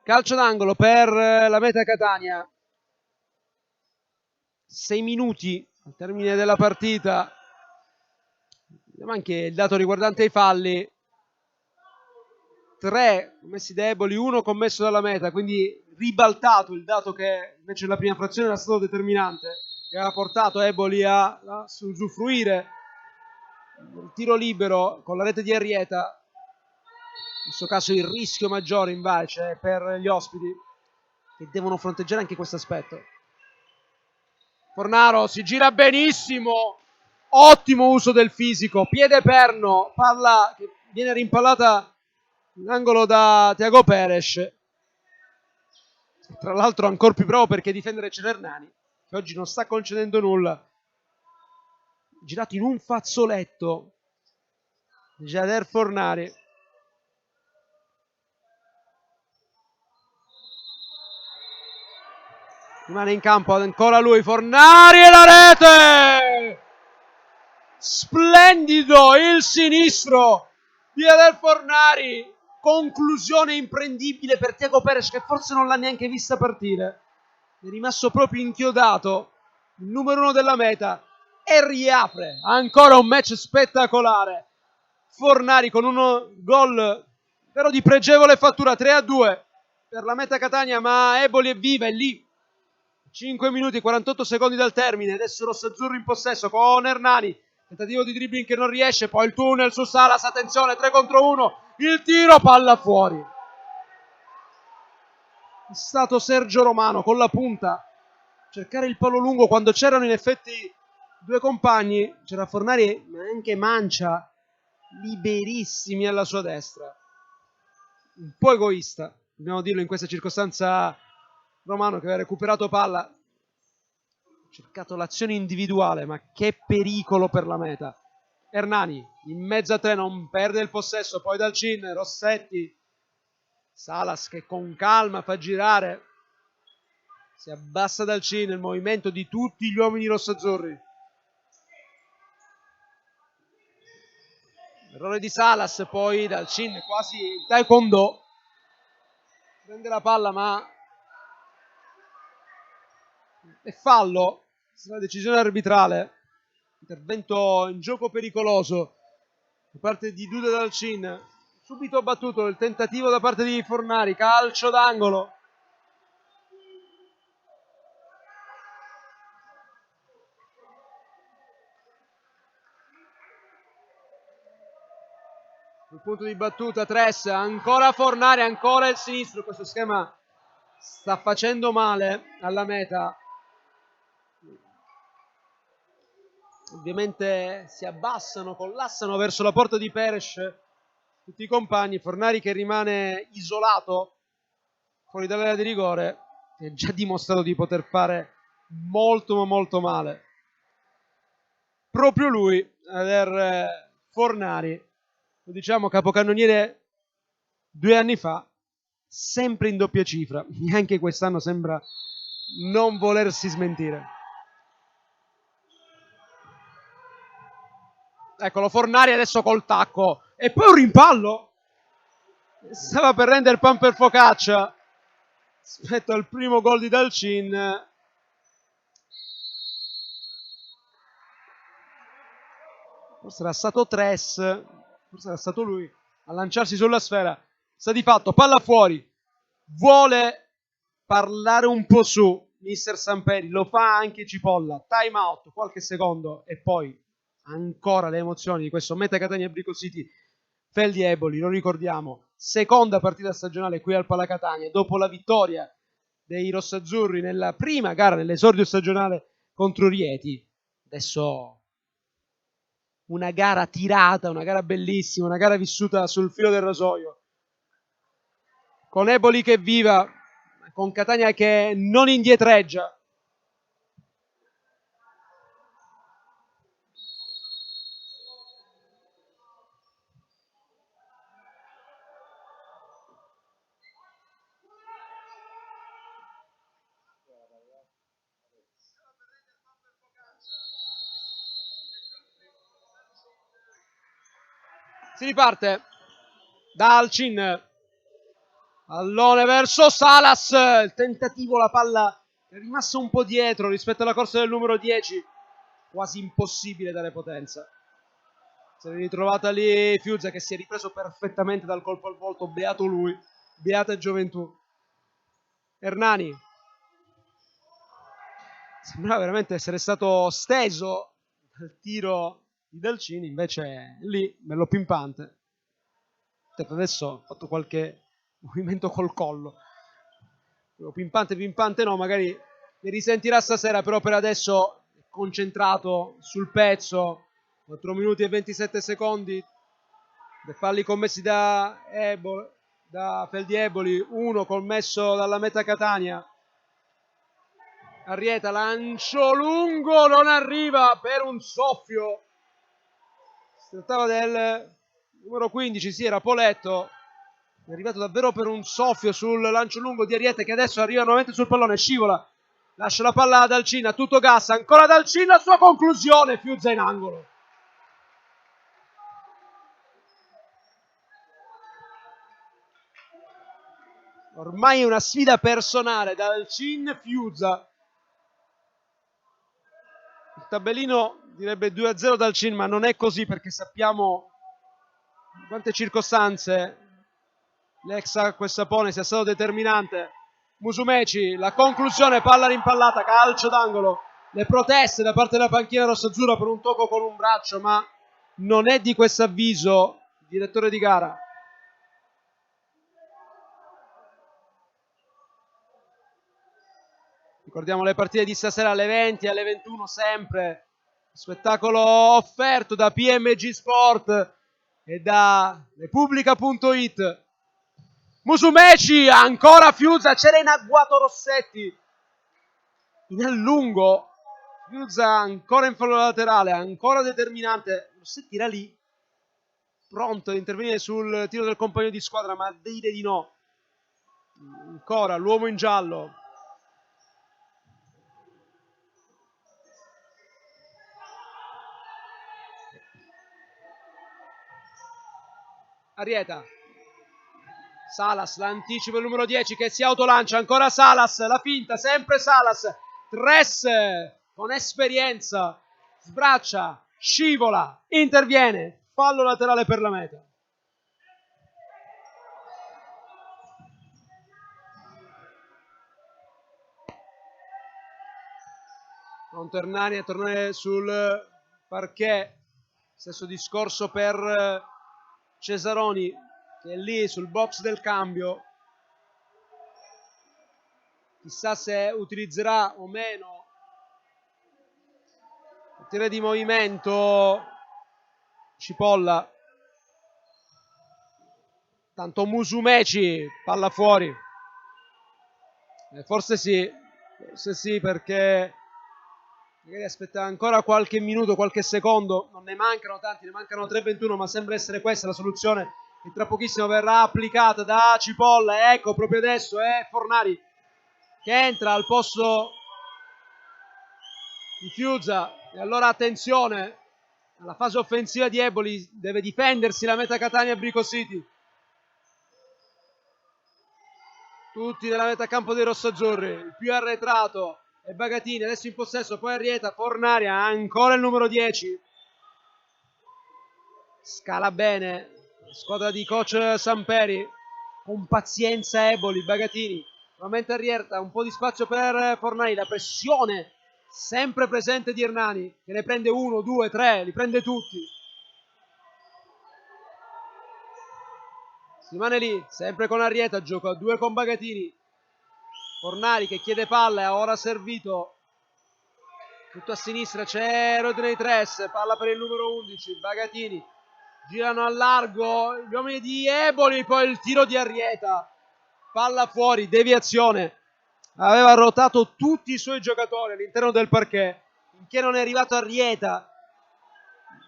Calcio d'angolo per la Meta Catania. 6 minuti al termine della partita. Vediamo anche il dato riguardante i falli. 3 commessi da Eboli, 1 commesso dalla Meta, quindi ribaltato il dato che invece nella prima frazione era stato determinante, che aveva portato Eboli a usufruire il tiro libero con la rete di Arrieta. In questo caso il rischio maggiore invece è per gli ospiti, che devono fronteggiare anche questo aspetto. Fornaro si gira benissimo, ottimo uso del fisico, piede perno, palla che viene rimpallata in angolo da Thiago Peres. Tra l'altro ancora più bravo perché difendere Celernani, che oggi non sta concedendo nulla. Girato in un fazzoletto Jader Fornari. Rimane in campo ancora lui, Fornari, e la rete! Splendido il sinistro di Jader Fornari. Conclusione imprendibile per Thiago Peres, che forse non l'ha neanche vista partire. È rimasto proprio inchiodato, il numero 1 della Meta, e riapre ancora un match spettacolare. Fornari con un gol però di pregevole fattura, 3-2 per la Meta Catania, ma Eboli è viva, è lì. 5 minuti e 48 secondi dal termine, adesso Rossazzurro in possesso con Hernani, tentativo di dribbling che non riesce, poi il tunnel su Salas, attenzione, 3 contro 1, il tiro, palla fuori. È stato Sergio Romano con la punta cercare il palo lungo quando c'erano in effetti due compagni, c'era Fornari ma anche Mancia liberissimi alla sua destra. Un po' egoista, dobbiamo dirlo in questa circostanza, Romano, che aveva recuperato palla, ha cercato l'azione individuale, ma che pericolo per la Meta. Hernani in mezzo a tre, non perde il possesso, poi dal Cin, Rossetti, Salas che con calma fa girare, si abbassa dal Cin, il movimento di tutti gli uomini rossazzurri. Errore di Salas, poi dal Cin, quasi il taekwondo, prende la palla ma è fallo, sarà decisione arbitrale, intervento in gioco pericoloso da parte di Duda Dalcin, subito battuto il tentativo da parte di Fornari, calcio d'angolo. Sul punto di battuta Tres, ancora Fornari, ancora il sinistro, questo schema sta facendo male alla Meta. Ovviamente si abbassano, collassano verso la porta di Peres tutti i compagni. Fornari che rimane isolato fuori dall'area di rigore, che ha già dimostrato di poter fare molto ma molto male. Proprio lui, Fornari, lo diciamo capocannoniere 2 anni fa, sempre in doppia cifra, neanche quest'anno sembra non volersi smentire. Eccolo Fornari adesso col tacco e poi un rimpallo, stava per rendere pan per focaccia rispetto al primo gol di Dalcin. Forse era stato Tres, forse era stato lui a lanciarsi sulla sfera. Sta di fatto, palla fuori, vuole parlare un po' su mister Samperi, lo fa anche Cipolla, time out, qualche secondo e poi ancora le emozioni di questo Meta Catania Brico City. Feldi Eboli, lo ricordiamo, seconda partita stagionale qui al Palacatania dopo la vittoria dei rossazzurri nella prima gara, nell'esordio stagionale contro Rieti. Adesso una gara tirata, una gara bellissima, una gara vissuta sul filo del rasoio, con Eboli che viva, con Catania che non indietreggia. Si riparte da Alcin, pallone verso Salas, il tentativo, la palla è rimasta un po' dietro rispetto alla corsa del numero 10, quasi impossibile dare potenza. Si è ritrovata lì Fiuza che si è ripreso perfettamente dal colpo al volto, beato lui, beata gioventù. Hernani sembrava veramente essere stato steso dal tiro di Dalcini, invece lì bello pimpante. Adesso ho fatto qualche movimento col collo, pimpante no, magari ne risentirà stasera, però per adesso è concentrato sul pezzo. 4 minuti e 27 secondi, dei falli commessi da Feldi Eboli, uno commesso dalla Meta Catania. Arrieta, lancio lungo, non arriva per un soffio. Si trattava del numero 15, sì, era Poletto. È arrivato davvero per un soffio sul lancio lungo di Arrieta, che adesso arriva nuovamente sul pallone, scivola, lascia la palla ad Alcina, tutto gas, ancora ad Alcina, sua conclusione, Fiuzza in angolo. Ormai è una sfida personale da Alcin Fiuzza. Il tabellino direbbe 2-0 dal Cin, ma non è così, perché sappiamo in quante circostanze l'ex Acquestapone sia stato determinante. Musumeci, la conclusione, palla rimpallata, calcio d'angolo. Le proteste da parte della panchina rossazzurra per un tocco con un braccio, ma non è di questo avviso il direttore di gara. Ricordiamo le partite di stasera alle 20 e alle 21 sempre. Spettacolo offerto da PMG Sport e da Repubblica.it. Musumeci, ancora Fiuzza, c'era in agguato Rossetti. In allungo, Fiuzza ancora in fallo laterale, ancora determinante. Rossetti era lì, pronto ad intervenire sul tiro del compagno di squadra, ma dire di no. Ancora l'uomo in giallo. Arrieta, Salas, l'anticipo il numero 10 che si autolancia, ancora Salas, la finta, sempre Salas, Tres con esperienza, sbraccia, scivola, interviene, fallo laterale per la Meta. Pronto Hernani a tornare sul parquet, stesso discorso per Cesaroni, che è lì sul box del cambio. Chissà se utilizzerà o meno il tiro di movimento Cipolla. Tanto Musumeci, palla fuori. Forse sì, perché magari aspetta ancora qualche minuto, qualche secondo. Non ne mancano tanti, ne mancano 3:21, ma sembra essere questa la soluzione che tra pochissimo verrà applicata da Cipolla. Ecco, proprio adesso è Fornari che entra al posto di Fiuzza. E allora attenzione alla fase offensiva di Eboli, deve difendersi la Meta Catania Brico City. Tutti nella metà campo dei rossazzurri, il più arretrato è Bagatini, adesso in possesso, poi Arrieta, Fornari, ancora il numero 10. Scala bene, squadra di coach Samperi, con pazienza Eboli, Bagatini, nuovamente Arrieta, un po' di spazio per Fornari, la pressione sempre presente di Hernani, che ne prende 1, 2, 3, li prende tutti. Si rimane lì, sempre con Arrieta, gioco a 2 con Bagatini. Fornari che chiede palla, è ora servito. Tutto a sinistra c'è Rodney Tres, palla per il numero 11, Bagatini. Girano a largo gli uomini di Eboli, poi il tiro di Arrieta. Palla fuori, deviazione. Aveva rotato tutti i suoi giocatori all'interno del parquet, finché non è arrivato Arrieta.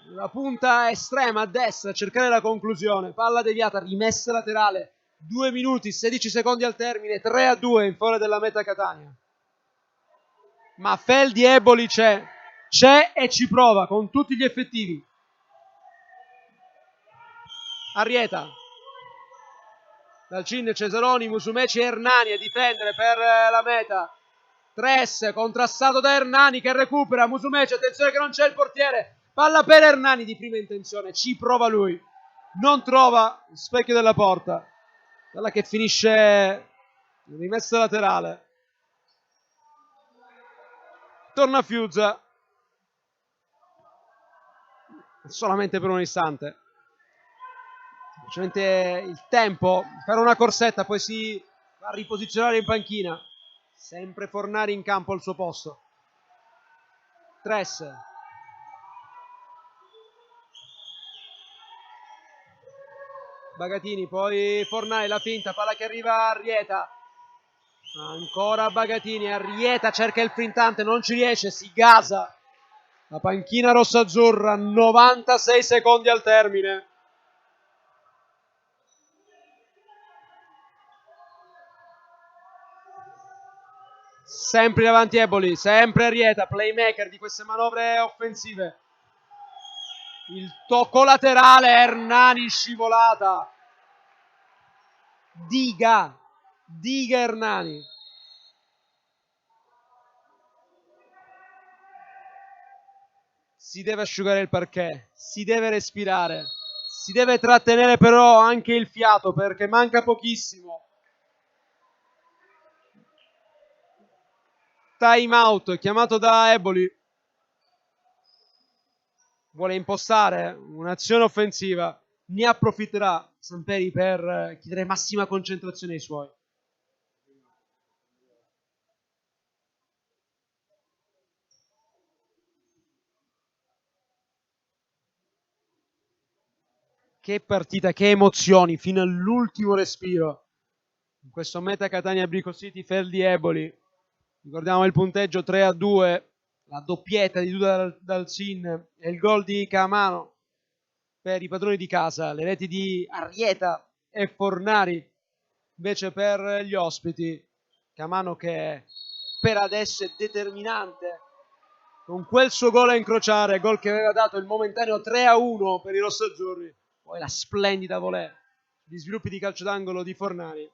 La punta estrema a destra a cercare la conclusione, palla deviata, rimessa laterale, 2 minuti, 16 secondi al termine, 3-2 in favore della Meta Catania. Ma Feldi Eboli c'è e ci prova con tutti gli effettivi. Arrieta, Dalcin, Cesaroni, Musumeci e Hernani a difendere per la meta. Tres contrastato da Hernani che recupera. Musumeci, attenzione che non c'è il portiere, palla per Hernani di prima intenzione, ci prova lui, non trova specchio della porta, palla che finisce rimessa laterale. Torna Fiuza solamente per un istante, semplicemente il tempo per una corsetta, poi si va a riposizionare in panchina. Sempre Fornari in campo al suo posto. Tres, Bagatini, poi Fornari, la finta, palla che arriva a Arrieta, ancora Bagatini, Arrieta cerca il printante, non ci riesce, si gasa la panchina rossa-azzurra. 96 secondi al termine. Sempre davanti Eboli, sempre Arrieta, playmaker di queste manovre offensive. Il tocco laterale, Hernani in scivolata. Diga Hernani. Si deve asciugare il parquet, si deve respirare, si deve trattenere però anche il fiato perché manca pochissimo. Time out chiamato da Eboli. Vuole impostare un'azione offensiva, ne approfitterà Samperi per chiedere massima concentrazione ai suoi. Che partita, che emozioni fino all'ultimo respiro in questo Meta Catania Brico City Ferdi Eboli. Ricordiamo il punteggio 3-2, la doppietta di Duda Dalcin e il gol di Camano per i padroni di casa, le reti di Arrieta e Fornari invece per gli ospiti. Camano che per adesso è determinante con quel suo gol a incrociare, gol che aveva dato il momentaneo 3-1 per i rossazzurri. Poi la splendida volée, gli sviluppi di calcio d'angolo di Fornari.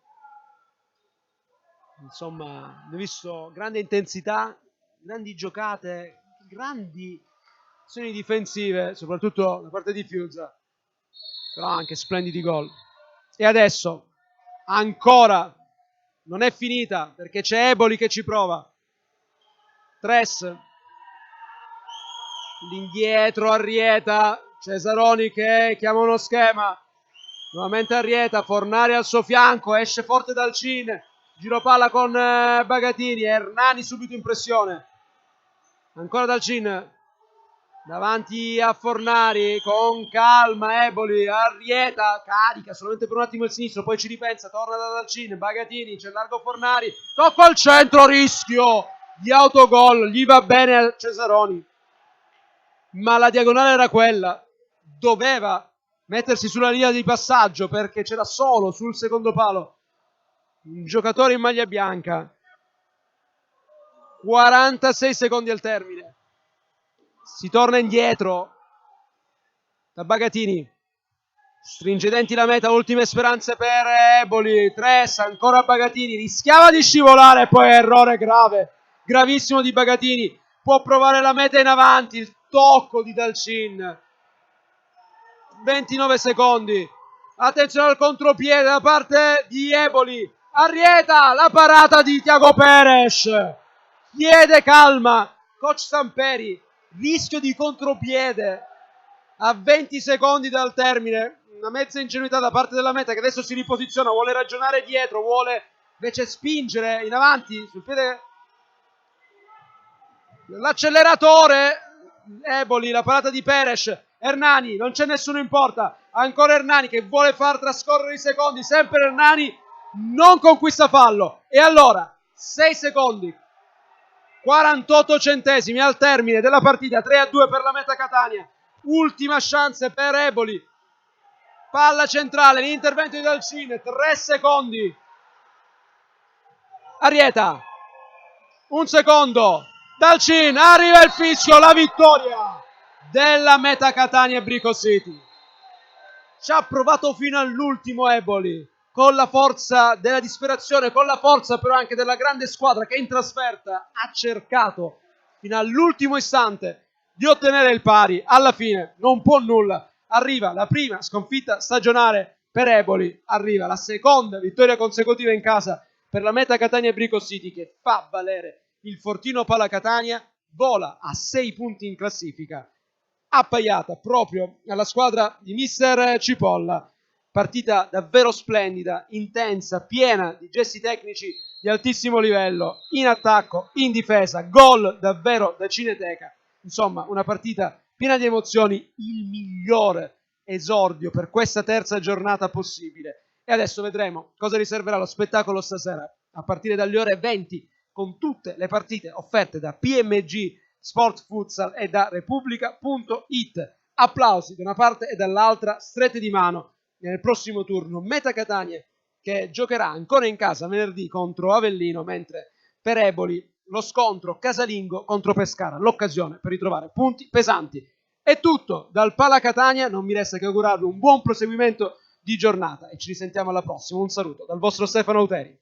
Insomma, abbiamo visto grande intensità, grandi giocate, grandi azioni difensive, soprattutto da parte di Fiuza, però anche splendidi gol. E adesso, ancora, non è finita, perché c'è Eboli che ci prova. Tres, l'indietro Arrieta, Cesaroni che chiama uno schema, nuovamente Arrieta, Fornari al suo fianco, esce forte Dalcin, giro palla con Bagatini, Hernani subito in pressione, ancora Dalcin, davanti a Fornari, con calma Eboli, Arrieta, carica solamente per un attimo il sinistro, poi ci ripensa, torna da Dalcin, Bagatini, c'è largo Fornari, tocco al centro, rischio di autogol, gli va bene a Cesaroni, ma la diagonale era quella, doveva mettersi sulla linea di passaggio perché c'era solo sul secondo palo un giocatore in maglia bianca. 46 secondi al termine, si torna indietro da Bagatini, stringe i denti la meta, ultime speranze per Eboli. Tres, ancora Bagatini, rischiava di scivolare, poi errore grave, gravissimo di Bagatini, può provare la meta in avanti, il tocco di Dalcin. 29 secondi, attenzione al contropiede da parte di Eboli, Arrieta, la parata di Thiago Peres, chiede calma coach Samperi, rischio di contropiede a 20 secondi dal termine, una mezza ingenuità da parte della meta che adesso si riposiziona, vuole ragionare dietro, vuole invece spingere in avanti sul piede l'acceleratore. Eboli, la parata di Peres, Hernani, non c'è nessuno in porta, ancora Hernani che vuole far trascorrere i secondi, sempre Hernani non conquista fallo, e allora 6 secondi 48 centesimi al termine della partita, 3-2 per la Meta Catania, ultima chance per Eboli, palla centrale, l'intervento di Dalcin, 3 secondi, Arrieta, un secondo, Dalcin, arriva il fischio, la vittoria della Meta Catania Brico City. Ci ha provato fino all'ultimo Eboli, con la forza della disperazione, con la forza però anche della grande squadra che in trasferta ha cercato fino all'ultimo istante di ottenere il pari. Alla fine non può nulla, arriva la prima sconfitta stagionale per Eboli, arriva la seconda vittoria consecutiva in casa per la Meta Catania Brico City, che fa valere il Fortino Pala Catania, vola a 6 punti in classifica, appaiata proprio alla squadra di mister Cipolla. Partita davvero splendida, intensa, piena di gesti tecnici di altissimo livello, in attacco, in difesa, gol davvero da cineteca. Insomma, una partita piena di emozioni, il migliore esordio per questa terza giornata possibile. E adesso vedremo cosa riserverà lo spettacolo stasera, a partire dalle ore 20, con tutte le partite offerte da PMG Sport Futsal e da Repubblica.it. Applausi da una parte e dall'altra, strette di mano nel prossimo turno Meta Catania, che giocherà ancora in casa venerdì contro Avellino, mentre per Eboli lo scontro casalingo contro Pescara, l'occasione per ritrovare punti pesanti. È tutto dal Pala Catania, non mi resta che augurarvi un buon proseguimento di giornata e ci risentiamo alla prossima. Un saluto dal vostro Stefano Auteri.